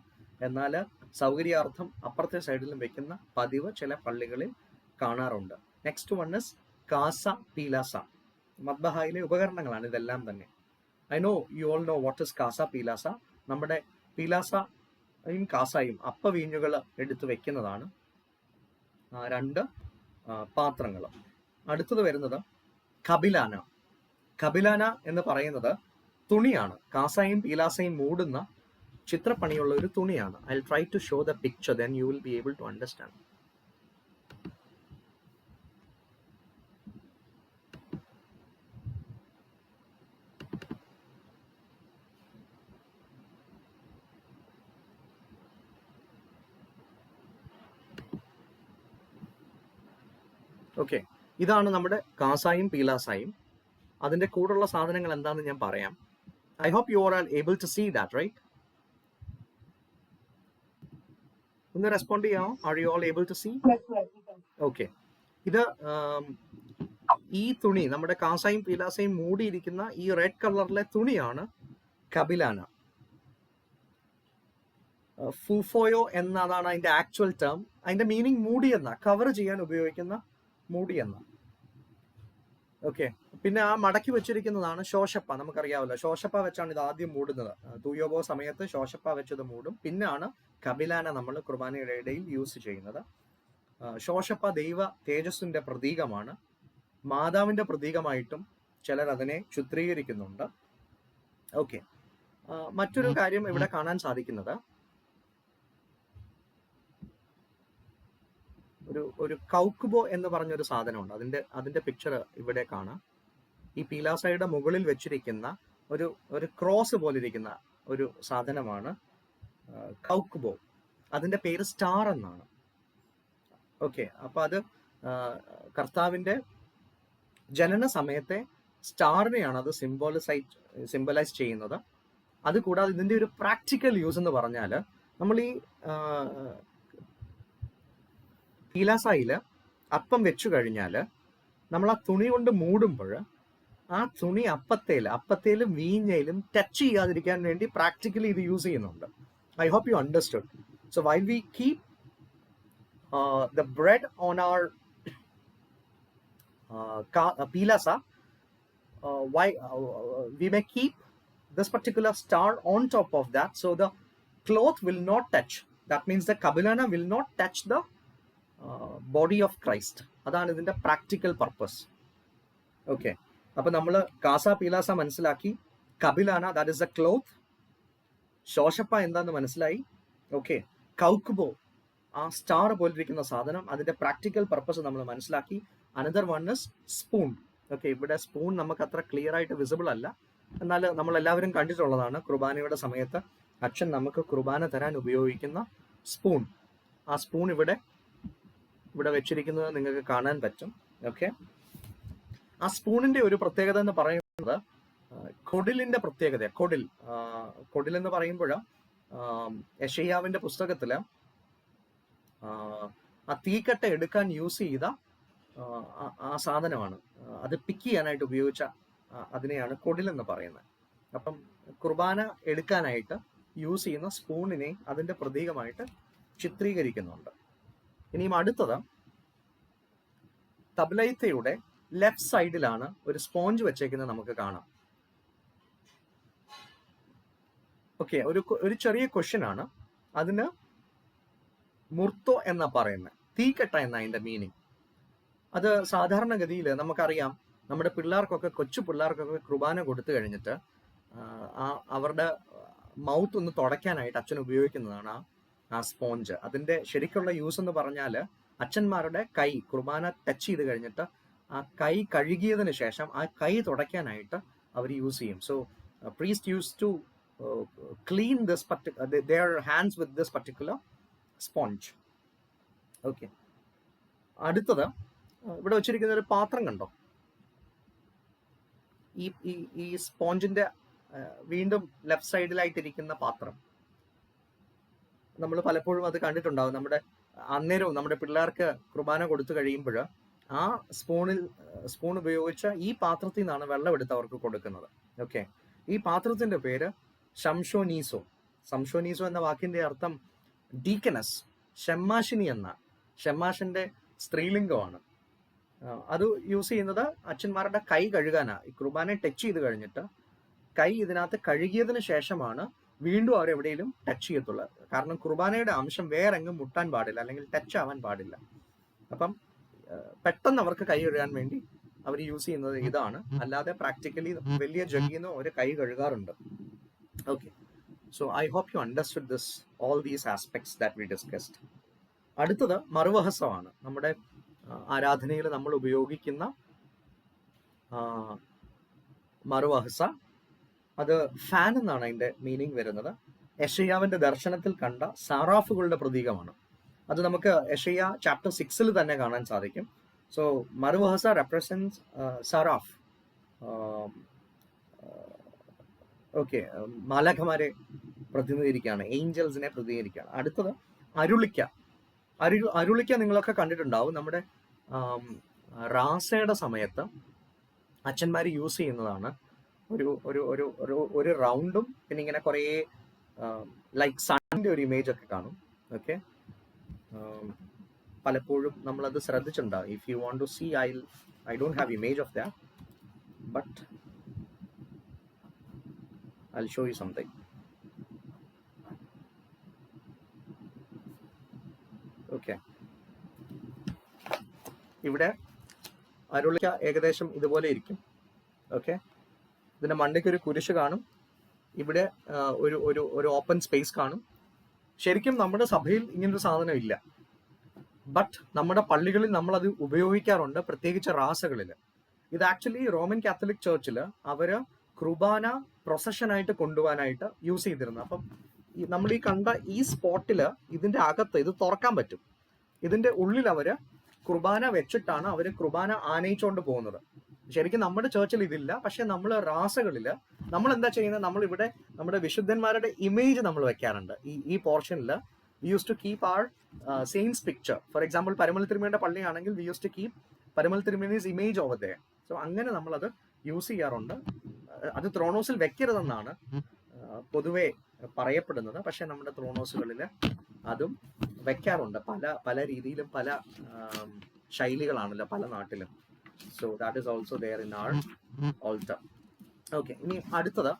എന്നാൽ സൗകര്യാർത്ഥം അപ്പുറത്തെ സൈഡിലും വെക്കുന്ന പതിവ് ചില പള്ളികളിൽ കാണാറുണ്ട്. നെക്സ്റ്റ് വൺ ഇസ് കാസ പീലാസ. മദ്ബഹായിലെ ഉപകരണങ്ങളാണ് ഇതെല്ലാം തന്നെ. I know you all know what is കാസ പീലാസ. നമ്മുടെ പീലാസയും കാസയും അപ്പവീഞ്ഞുകൾ എടുത്തു വെക്കുന്നതാണ്. 2 പാത്രങ്ങൾ. അടുത്തത് വരുന്നത് കബിലാന. കബിലാന എന്ന് പറയുന്നത് തുണിയാണ്. കാസയും പീലാസയും മൂടുന്ന ചിത്രപ്പണിയുള്ള ഒരു തുണിയാണ്. I will try to show the picture, then you will be able to understand. Okay, ഇതാണ് നമ്മുടെ കാസായും പീലാസായും. അതിന്റെ കൂടെയുള്ള സാധനങ്ങൾ എന്താണെന്ന് ഞാൻ പറയാം. I hope you are able to see that, right? ഒന്ന് റെസ്പോണ്ട് ചെയ്യാമോ? Are you all able to see? Okay, ഇത് ഈ തുണി, നമ്മുടെ കാസായും പീലാസയും മൂടിയിരിക്കുന്ന ഈ റെഡ് കളറിലെ തുണിയാണ് കബിലാന. ഫൂഫോയോ എന്നതാണ് അതിന്റെ ആക്ച്വൽ ടേം. അതിന്റെ മീനിങ് മൂടിയെന്ന, കവർ ചെയ്യാൻ ഉപയോഗിക്കുന്ന മൂടിയെന്ന. ഓക്കെ, പിന്നെ ആ മടക്കി വെച്ചിരിക്കുന്നതാണ് ശോശപ്പ. നമുക്കറിയാമല്ലോ, ശോശപ്പ വെച്ചാണ് ഇത് ആദ്യം മൂടുന്നത്. തൂയോബോ സമയത്ത് ശോശപ്പ വെച്ചത് മൂടും. പിന്നാണ് കബിലാന നമ്മൾ കുർബാനയുടെ ഇടയിൽ യൂസ് ചെയ്യുന്നത്. ശോശപ്പ ദൈവ തേജസ്സിന്റെ പ്രതീകമാണ്. മാതാവിന്റെ പ്രതീകമായിട്ടും ചിലർ അതിനെ ചിത്രീകരിക്കുന്നുണ്ട്. ഓക്കെ, മറ്റൊരു കാര്യം ഇവിടെ കാണാൻ സാധിക്കുന്നത്, ഒരു കൗക്കുബോ എന്ന് പറഞ്ഞൊരു സാധനമുണ്ട്. അതിന്റെ പിക്ചർ ഇവിടെ കാണാം. ഈ പീലാസയുടെ മുകളിൽ വെച്ചിരിക്കുന്ന ഒരു ക്രോസ് പോലെ ഇരിക്കുന്ന ഒരു സാധനമാണ് കൗക്കുബോ. അതിന്റെ പേര് സ്റ്റാർ എന്നാണ്. ഓക്കെ, അപ്പൊ അത് കർത്താവിന്റെ ജനന സമയത്തെ സ്റ്റാറിനെയാണ് അത് സിംബലൈസ് ചെയ്യുന്നത്. അതുകൂടാതെ ഇതിന്റെ ഒരു പ്രാക്ടിക്കൽ യൂസ് എന്ന് പറഞ്ഞാൽ, നമ്മൾ ഈ പീലാസായിൽ അപ്പം വെച്ചു കഴിഞ്ഞാൽ നമ്മൾ ആ തുണി കൊണ്ട് മൂടുമ്പോൾ ആ തുണി അപ്പത്തേലും വീഞ്ഞയിലും ടച്ച് ചെയ്യാതിരിക്കാൻ വേണ്ടി പ്രാക്ടിക്കലി ഇത് യൂസ് ചെയ്യുന്നുണ്ട്. I hope you understood. So while we keep the bread on our pilasa, we may keep this particular star on top of that, so the cloth will not touch. That means the kabilana will not touch the body of Christ. അതാണ് ഇതിന്റെ practical purpose. Okay, അപ്പൊ നമ്മൾ കാസ പീലാസ മനസ്സിലാക്കി. കബിലാന, that is the cloth. ശോശപ്പ എന്താന്ന് മനസ്സിലായി. Okay, കൗക്കുബോ, ആ star പോലിരിക്കുന്ന സാധനം, അതിന്റെ പ്രാക്ടിക്കൽ പർപ്പസ് നമ്മൾ മനസ്സിലാക്കി. Another one is spoon. Okay, ഇവിടെ സ്പൂൺ നമുക്ക് അത്ര ക്ലിയർ ആയിട്ട് വിസിബിൾ അല്ല, എന്നാൽ നമ്മൾ എല്ലാവരും കണ്ടിട്ടുള്ളതാണ്. കുർബാനയുടെ സമയത്ത് അച്ഛൻ നമുക്ക് കുർബാന തരാൻ ഉപയോഗിക്കുന്ന സ്പൂൺ. ആ സ്പൂൺ ഇവിടെ വെച്ചിരിക്കുന്നത് നിങ്ങൾക്ക് കാണാൻ പറ്റും. ഓക്കെ, ആ സ്പൂണിന്റെ ഒരു പ്രത്യേകത എന്ന് പറയുന്നത് കൊടിലിന്റെ പ്രത്യേകത. കൊടിൽ എന്ന് പറയുമ്പോൾ യെശയ്യാവിന്റെ പുസ്തകത്തില് ആ തീക്കട്ട എടുക്കാൻ യൂസ് ചെയ്ത ആ സാധനമാണ്. അത് പിക്ക് ചെയ്യാനായിട്ട് ഉപയോഗിച്ച അതിനെയാണ് കൊടിലെന്ന് പറയുന്നത്. അപ്പം കുർബാന എടുക്കാനായിട്ട് യൂസ് ചെയ്യുന്ന സ്പൂണിനെ അതിന്റെ പ്രതീകമായിട്ട് ചിത്രീകരിക്കുന്നുണ്ട്. ഇനിയും അടുത്തത് കബലൈത്തയുടെ ലെഫ്റ്റ് സൈഡിലാണ് ഒരു സ്പോഞ്ച് വെച്ചേക്കുന്നത് നമുക്ക് കാണാം. ഓക്കെ, ഒരു ചെറിയ ക്വസ്റ്റ്യൻ ആണ്. അതിന് മുർത്തോ എന്നാ പറയുന്നത്, തീക്കട്ട എന്ന അതിന്റെ മീനിങ്. അത് സാധാരണഗതിയിൽ നമുക്കറിയാം, നമ്മുടെ പിള്ളേർക്കൊക്കെ, കൊച്ചു പിള്ളേർക്കൊക്കെ കുർബാന കൊടുത്തു കഴിഞ്ഞിട്ട് അവരുടെ മൗത്ത് ഒന്ന് തുടയ്ക്കാനായിട്ട് അച്ഛൻ ഉപയോഗിക്കുന്നതാണ് ആ സ്പോഞ്ച്. അതിന്റെ ശരിക്കുള്ള യൂസ് എന്ന് പറഞ്ഞാൽ അച്ഛന്മാരുടെ കൈ കുർബാന ടച്ച് ചെയ്ത് കഴിഞ്ഞിട്ട് ആ കൈ കഴുകിയതിന് ശേഷം ആ കൈ തുടയ്ക്കാനായിട്ട് അവർ യൂസ് ചെയ്യും. So priest use to clean this their hands with this particular sponge. Okay, അടുത്തത് ഇവിടെ വെച്ചിരിക്കുന്ന ഒരു പാത്രം കണ്ടോ? ഈ സ്പോഞ്ചിന്റെ വീണ്ടും ലെഫ്റ്റ് സൈഡിലായിട്ടിരിക്കുന്ന പാത്രം നമ്മൾ പലപ്പോഴും അത് കണ്ടിട്ടുണ്ടാവും. അന്നേരവും നമ്മുടെ പിള്ളേർക്ക് കുർബാന കൊടുത്തു കഴിയുമ്പോൾ ആ സ്പൂൺ ഉപയോഗിച്ച് ഈ പാത്രത്തിൽ നിന്നാണ് വെള്ളം എടുത്ത് അവർക്ക് കൊടുക്കുന്നത്. ഓക്കെ, ഈ പാത്രത്തിന്റെ പേര് ശംഷോനീസോ. ശംഷോനീസോ എന്ന വാക്കിന്റെ അർത്ഥം ഡീക്കനസ്, ഷെമ്മാഷിനി എന്ന, ഷെമ്മാഷിന്റെ സ്ത്രീലിംഗമാണ്. അത് യൂസ് ചെയ്യുന്നത് അച്ഛന്മാരുടെ കൈ കഴുകാനാണ്. ഈ കുർബാനയെ ടച്ച് ചെയ്ത് കഴിഞ്ഞിട്ട് കൈ ഇതിനകത്ത് കഴുകിയതിന് ശേഷമാണ് വീണ്ടും അവർ എവിടെയെങ്കിലും ടച്ച് ചെയ്യത്തുള്ളൂ. കാരണം കുർബാനയുടെ അംശം വേറെ എങ്ങും മുട്ടാൻ പാടില്ല, അല്ലെങ്കിൽ ടച്ച് ആവാൻ പാടില്ല. അപ്പം പെട്ടെന്ന് അവർക്ക് കൈ കഴുകാൻ വേണ്ടി അവർ യൂസ് ചെയ്യുന്നത് ഇതാണ്. അല്ലാതെ പ്രാക്ടിക്കലി വലിയ ജഗ്ഗിന്ന് ഒരു കൈ കഴുകാറുണ്ട്. Okay, so I hope you understood this all these aspects that we discussed. അടുത്തത് മറുവഹസമാണ്. നമ്മുടെ ആരാധനയിൽ നമ്മൾ ഉപയോഗിക്കുന്ന മറുവഹസ. അത് ഫാൻ എന്നാണ് അതിന്റെ മീനിങ് വരുന്നത്. യെശയ്യാവിന്റെ ദർശനത്തിൽ കണ്ട സാറാഫുകളുടെ പ്രതീകമാണ്. അത് നമുക്ക് യെശയ്യാ ചാപ്റ്റർ 6 തന്നെ കാണാൻ സാധിക്കും. സോ മറുവഹസ റെപ്രസെന്റ്സ് സാറാഫ്. ഓക്കെ, മാലാഖമാരെ പ്രതിനിധീകരിക്കുകയാണ്, ഏഞ്ചൽസിനെ പ്രതിനിധീകരിക്കുകയാണ്. അടുത്തത് അരുളിക്ക. അരുളിക്ക നിങ്ങളൊക്കെ കണ്ടിട്ടുണ്ടാവും. നമ്മുടെ റാസയുടെ സമയത്ത് അച്ഛന്മാർ യൂസ് ചെയ്യുന്നതാണ്. ഒരു റൗണ്ടും പിന്നെ ഇങ്ങനെ കുറേ ലൈക്ക് സണ്ണിന്റെ ഒരു ഇമേജ് ഒക്കെ കാണും. ഓക്കെ, പലപ്പോഴും നമ്മളത് ശ്രദ്ധിച്ചിട്ടുണ്ടാവും. If you want to see, I don't have image of that, but I will show you something. Okay, ഇവിടെ അരുളിക്ക ഏകദേശം ഇതുപോലെ ഇരിക്കും. ഓക്കെ, ഇതിന്റെ മണ്ടയ്ക്ക് ഒരു കുരിശ് കാണും. ഇവിടെ ഒരു ഓപ്പൺ സ്പേസ് കാണും. ശരിക്കും നമ്മുടെ സഭയിൽ ഇങ്ങനൊരു സാധനം ഇല്ല, ബട്ട് നമ്മുടെ പള്ളികളിൽ നമ്മളത് ഉപയോഗിക്കാറുണ്ട്, പ്രത്യേകിച്ച് റാസകളിൽ. ഇത് ആക്ച്വലി റോമൻ കാത്തലിക് ചർച്ചിൽ അവര് കുർബാന പ്രൊസഷനായിട്ട് കൊണ്ടുപോകാനായിട്ട് യൂസ് ചെയ്തിരുന്നു. അപ്പം നമ്മൾ ഈ കണ്ട ഈ സ്പോട്ടിൽ ഇതിന്റെ അകത്ത് ഇത് തുറക്കാൻ പറ്റും. ഇതിന്റെ ഉള്ളിൽ അവര് കുർബാന വെച്ചിട്ടാണ് അവര് കുർബാന ആനയിച്ചുകൊണ്ട് പോകുന്നത്. ശരിക്കും നമ്മുടെ ചേർച്ചിൽ ഇതില്ല, പക്ഷെ നമ്മൾ റാസകളില് നമ്മൾ എന്താ ചെയ്യുന്നത്, നമ്മളിവിടെ നമ്മുടെ വിശുദ്ധന്മാരുടെ ഇമേജ് നമ്മൾ വെക്കാറുണ്ട്. ഈ പോർഷനിൽ we use to keep our saints picture. For example Parumala തിരുമേനിയുടെ പള്ളിയാണെങ്കിൽ we use to keep Parumala തിരുമേനീസ് ഇമേജ് ഓവർ ദെയർ. സോ അങ്ങനെ നമ്മളത് യൂസ് ചെയ്യാറുണ്ട്. അത് ത്രോണോസിൽ വെക്കരുതെന്നാണ് പൊതുവെ പറയപ്പെടുന്നത്, പക്ഷെ നമ്മുടെ ത്രോണോസുകളിൽ അതും വെക്കാറുണ്ട്. പല രീതിയിലും പല ശൈലികളാണല്ലോ പല നാട്ടിലും. So that is also there in our altar. Okay, ഇനി അടുത്തത്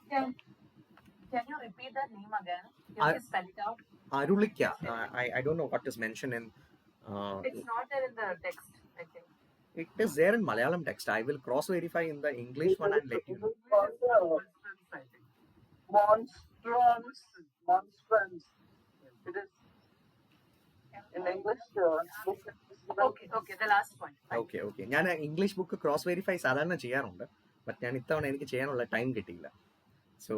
Can you repeat the name again? Can you spell it out? അരുളിക്ക. I don't know what is mentioned in It's not there in the text, I think. it is there in Malayalam text. I will cross verify in the English one and let you know. Monstrance. It is in English. Okay, the last point. Okay. ഞാൻ English book cross verify സാധാരണ ചെയ്യാറുണ്ട്, but ഞാൻ ഇത്തവണ എനിക്ക് ചെയ്യാനുള്ള time കിട്ടിയില്ല. So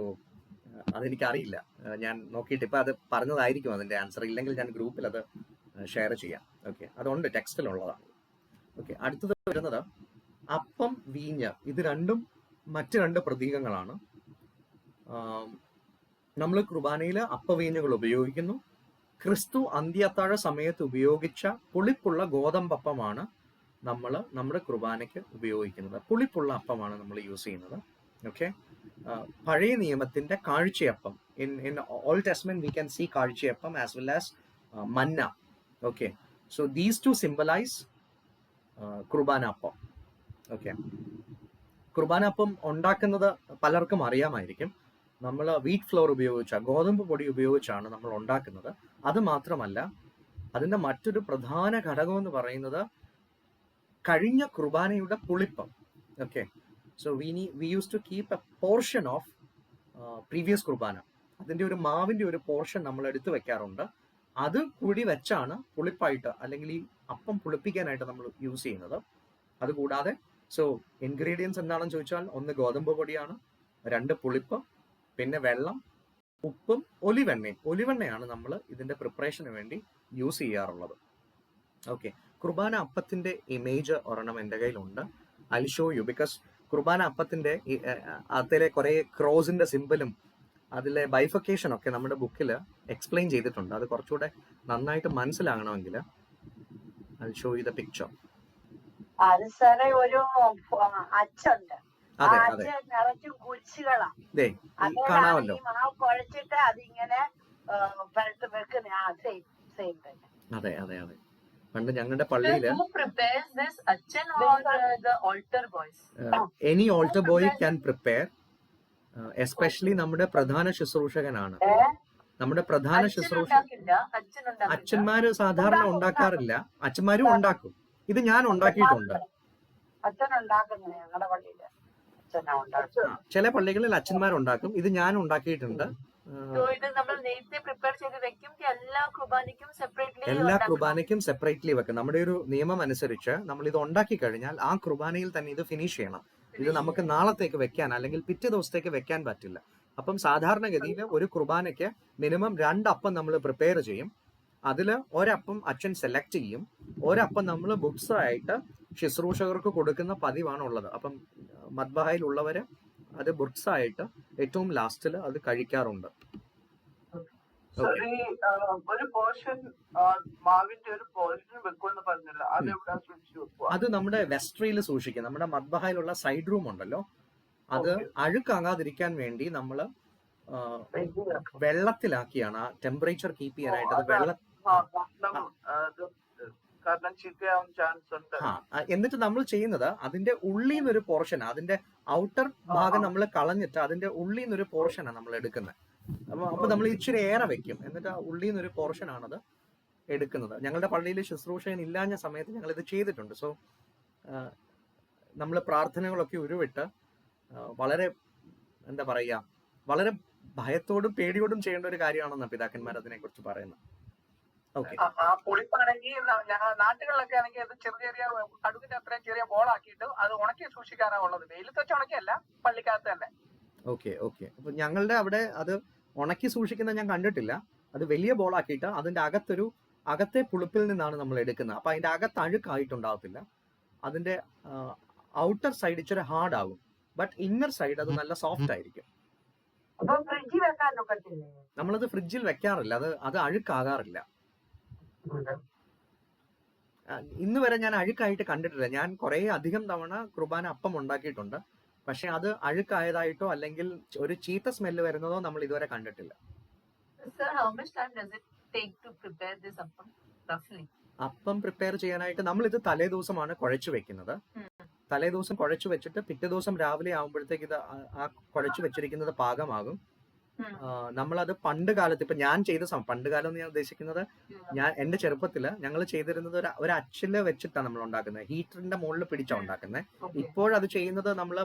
അതെനിക്ക് അറിയില്ല. ഞാൻ നോക്കിയിട്ട് ഇപ്പം അത് പറഞ്ഞതായിരിക്കും അതിന്റെ ആൻസർ. ഇല്ലെങ്കിൽ ഞാൻ ഗ്രൂപ്പിൽ അത് ഷെയർ ചെയ്യാം. ഓക്കെ, അതുകൊണ്ട് ടെക്സ്റ്റിലുള്ളതാണ്. ഓക്കെ, അടുത്തത് വരുന്നത് അപ്പം, വീഞ്ഞ്. ഇത് രണ്ടും മറ്റ് രണ്ട് പ്രതീകങ്ങളാണ്. നമ്മൾ കുർബാനയിൽ അപ്പവീഞ്ഞുകൾ ഉപയോഗിക്കുന്നു. ക്രിസ്തു അന്ത്യത്താഴ സമയത്ത് ഉപയോഗിച്ച പുളിപ്പുള്ള ഗോതമ്പപ്പമാണ് നമ്മൾ നമ്മുടെ കുർബാനയ്ക്ക് ഉപയോഗിക്കുന്നത്. പുളിപ്പുള്ള അപ്പമാണ് നമ്മൾ യൂസ് ചെയ്യുന്നത്. ഓക്കെ, പഴയ നിയമത്തിന്റെ കാഴ്ചയപ്പം. In old testament we can see കാഴ്ചയപ്പം as well as manna. Okay, so these two symbolise കുർബാന അപ്പം. ഓക്കെ, കുർബാന അപ്പം ഉണ്ടാക്കുന്നത് പലർക്കും അറിയാമായിരിക്കും. നമ്മൾ വീറ്റ് ഫ്ലോർ ഗോതമ്പ് പൊടി ഉപയോഗിച്ചാണ് നമ്മൾ ഉണ്ടാക്കുന്നത്. അത് മാത്രമല്ല, അതിൻ്റെ മറ്റൊരു പ്രധാന ഘടകം എന്ന് പറയുന്നത് കഴിഞ്ഞ കുർബാനയുടെ പുളിപ്പം. Okay, so we use to keep a portion of previous കുർബാന. അതിൻ്റെ ഒരു മാവിൻ്റെ ഒരു പോർഷൻ നമ്മൾ എടുത്തു വെക്കാറുണ്ട്. അത് കൂടി വെച്ചാണ് പുളിപ്പായിട്ട് അല്ലെങ്കിൽ ഈ അപ്പം പുളിപ്പിക്കാനായിട്ട് നമ്മൾ യൂസ് ചെയ്യുന്നത്. അതുകൂടാതെ സോ ഇൻഗ്രീഡിയൻസ് എന്താണെന്ന് ചോദിച്ചാൽ, 1 ഗോതമ്പ് പൊടിയാണ്, 2 പുളിപ്പ്, പിന്നെ വെള്ളം, ഉപ്പും ഒലിവെണ്ണയും. ഒലിവെണ്ണയാണ് നമ്മൾ ഇതിൻ്റെ പ്രിപ്പറേഷന് വേണ്ടി യൂസ് ചെയ്യാറുള്ളത്. ഓക്കെ, കുർബാന അപ്പത്തിൻ്റെ ഇമേജ് ഒരെണ്ണം എൻ്റെ കയ്യിലുണ്ട്. I show U. ബിക്കോസ് കുർബാന അപ്പത്തിൻ്റെ അതിലെ കുറേ ക്രോസിൻ്റെ സിമ്പിളും അതിലെ ബൈഫക്കേഷൻ ഒക്കെ നമ്മുടെ ബുക്കിൽ എക്സ്പ്ലെയിൻ ചെയ്തിട്ടുണ്ട്. അത് കുറച്ചുകൂടെ നന്നായിട്ട് മനസ്സിലാകണമെങ്കിൽ I show you the picture. അത് സാറേ ഒരു അച്ചുണ്ട്. ആ അതെ അച്ച് നിറച്ചും കുരിശുകളാ. ദേ അതുകൊണ്ടാണ് കാണാമല്ലോ. ഈ മാവ് കുഴച്ചിട്ട് അതിങ്ങനെ പരത്ത് വെക്കുന്ന. സെയിം സെയിം തന്നെ. അതെ അതെ അതെ, പണ്ട് ഞങ്ങളുടെ Sir, പള്ളിയിൽ who prepares this? Achan or the altar boys? Any alter boy can prepare, especially നമ്മുടെ പ്രധാന ശുശ്രൂഷകനാണ്. നമ്മുടെ പ്രധാന Achan ശുശ്രൂഷ ഉണ്ടാക്കില്ല. Achan ഉണ്ടാക്കില്ല. അച്ഛന്മാര് സാധാരണ ഉണ്ടാക്കാറില്ല, അച്ഛന്മാരും ഉണ്ടാക്കും. ഇത് ഞാൻ ഉണ്ടാക്കിയിട്ടുണ്ട്. അച്ഛൻ ഉണ്ടാക്കുന്നത് ഞങ്ങളുടെ പള്ളിയില് അച്ഛനാ ഉണ്ടാക്കുന്നത്. ചില പള്ളികളിൽ അച്ഛന്മാരുണ്ടാക്കും, ഇത് ഞാൻ ഉണ്ടാക്കിയിട്ടുണ്ട്. So ഇത് നമ്മൾ നേരത്തെ പ്രിപ്പയർ ചെയ്ത് വെക്കും. എല്ലാ കുർബാനയ്ക്കും സെപ്പറേറ്റ്ലി എല്ലാ കുർബാനയ്ക്കും സെപ്പറേറ്റ്ലി വെക്കും. നമ്മുടെ ഒരു നിയമം അനുസരിച്ച് നമ്മൾ ഇത് ഉണ്ടാക്കി കഴിഞ്ഞാൽ ആ കുർബാനയിൽ തന്നെ ഇത് ഫിനിഷ് ചെയ്യണം. ഇത് നമുക്ക് നാളത്തേക്ക് വെക്കാൻ അല്ലെങ്കിൽ പിറ്റേ ദിവസത്തേക്ക് വെക്കാൻ പറ്റില്ല. അപ്പം സാധാരണഗതിയിൽ ഒരു കുർബാനയ്ക്ക് മിനിമം 2 അപ്പം നമ്മൾ പ്രിപ്പയർ ചെയ്യും. അതിൽ ഒരപ്പം അച്ഛൻ സെലക്ട് ചെയ്യും, ഒരപ്പം നമ്മൾ ബുക്സ് ആയിട്ട് ശുശ്രൂഷകർക്ക് കൊടുക്കുന്ന പതിവാണുള്ളത്. അപ്പം മദ്ബഹായിലുള്ളവര് അത് ബുക്സ് ആയിട്ട് ഏറ്റവും ലാസ്റ്റിൽ അത് കഴിക്കാറുണ്ട്. So ഈ ഒരു പോർഷൻ മാവിന്റെ ഒരു പോർഷൻ വെക്കുമെന്ന് പറഞ്ഞല്ലോ, അത് എവിടെ സൂക്ഷിച്ചു വെക്കുക? അത് നമ്മുടെ വെസ്ട്രിയിൽ സൂക്ഷിക്കും. നമ്മുടെ മദ്ബഹായിലുള്ള സൈഡ് റൂം ഉണ്ടല്ലോ, അത് അഴുക്കാകാതിരിക്കാൻ വേണ്ടി നമ്മൾ വെള്ളത്തിലാക്കിയാണ് ആ ടെമ്പറേച്ചർ കീപ്പ് ചെയ്യാനായിട്ട്. അത് കാരണം ചീത്തയാവാൻ ചാൻസ് ഉണ്ട്. എന്നിട്ട് നമ്മൾ ചെയ്യുന്നത് അതിന്റെ ഉള്ളിൽ നിന്നൊരു പോർഷനാണ്, അതിന്റെ ഔട്ടർ ഭാഗം നമ്മൾ കളഞ്ഞിട്ട് അതിന്റെ ഉള്ളിൽ നിന്നൊരു പോർഷനാണ് നമ്മൾ എടുക്കുന്നത്. അപ്പൊ നമ്മൾ ഇച്ചിരി ഏറെ വെക്കും, എന്നിട്ട് ആ ഉള്ളിൽ നിന്നൊരു പോർഷനാണത് എടുക്കുന്നത്. ഞങ്ങളുടെ പള്ളിയിൽ ശുശ്രൂഷകൻ ഇല്ലാഞ്ഞ സമയത്ത് ഞങ്ങൾ ഇത് ചെയ്തിട്ടുണ്ട്. സോ നമ്മൾ പ്രാർത്ഥനകളൊക്കെ ഉരുവിട്ട് വളരെ എന്താ പറയുക, വളരെ ഭയത്തോടും പേടിയോടും ചെയ്യേണ്ട ഒരു കാര്യമാണെന്നാണ് പിതാക്കന്മാർ അതിനെ കുറിച്ച് പറയുന്നത്. ഓക്കെ, ആ പുളിപ്പാണെങ്കിൽ നാട്ടുകളിലൊക്കെ ആണെങ്കിൽ അത് ചെറിയ ചെറിയ കടുകിന്റെ അത്രയും ചെറിയ ബോളാക്കിയിട്ട് അത് ഉണക്കി സൂക്ഷിക്കാനാണ് ഉള്ളത്. വെയിലത്ത് വെച്ച് ഉണക്കിയല്ല, പള്ളിക്കകത്ത് തന്നെ. Okay okay. അപ്പൊ ഞങ്ങളുടെ അവിടെ അത് ഉണക്കി സൂക്ഷിക്കുന്നത് ഞാൻ കണ്ടിട്ടില്ല. അത് വലിയ ബോളാക്കിയിട്ട് അതിന്റെ അകത്തെ പുളിപ്പിൽ നിന്നാണ് നമ്മൾ എടുക്കുന്നത്. അപ്പൊ അതിന്റെ അകത്ത് അഴുക്കായിട്ടുണ്ടാവത്തില്ല. അതിന്റെ ഔട്ടർ സൈഡ് ഇച്ചിരി ഹാർഡ് ആകും, ബട്ട് ഇന്നർ സൈഡ് അത് നല്ല സോഫ്റ്റ് ആയിരിക്കും. അപ്പൊ ഫ്രിഡ്ജിൽ വെക്കാൻ ഒക്കത്തില്ലേ? നമ്മളത് ഫ്രിഡ്ജിൽ വെക്കാറില്ല, അത് അഴുക്കാകാറില്ല. ഇന്ന് വരെ ഞാൻ അഴുക്കായിട്ട് കണ്ടിട്ടില്ല. ഞാൻ കുറെ അധികം തവണ കുർബാന അപ്പം ഉണ്ടാക്കിയിട്ടുണ്ട്, പക്ഷെ അത് അഴുക്കായതായിട്ടോ അല്ലെങ്കിൽ ഒരു ചീത്ത സ്മെല്ല് വരുന്നതോ നമ്മൾ ഇതുവരെ കണ്ടിട്ടില്ല. Sir, how much time does it take to prepare this appam roughly? അപ്പം പ്രിപ്പയർ ചെയ്യാനായിട്ട് നമ്മൾ ഇത് തലേ ദിവസമാണ് കുഴച്ചു വെക്കുന്നത്. തലേ ദിവസം കുഴച്ചു വെച്ചിട്ട് പിറ്റേ ദിവസം രാവിലെ ആകുമ്പോഴത്തേക്ക് ഇത് ആ കുഴച്ചു വെച്ചിരിക്കുന്നത് പാകമാകും. നമ്മളത് പണ്ട് കാലത്ത്, ഇപ്പൊ ഞാൻ ചെയ്ത പണ്ട് കാലം എന്ന് ഞാൻ ഉദ്ദേശിക്കുന്നത്, എന്റെ ചെറുപ്പത്തില് ഞങ്ങൾ ചെയ്തിരുന്നത് ഒരു അച്ചില് വെച്ചിട്ടാണ് നമ്മൾ ഉണ്ടാക്കുന്നത്. ഹീറ്ററിന്റെ മുകളിൽ പിടിച്ചാ ഉണ്ടാക്കുന്നത്. ഇപ്പോഴത് ചെയ്യുന്നത് നമ്മൾ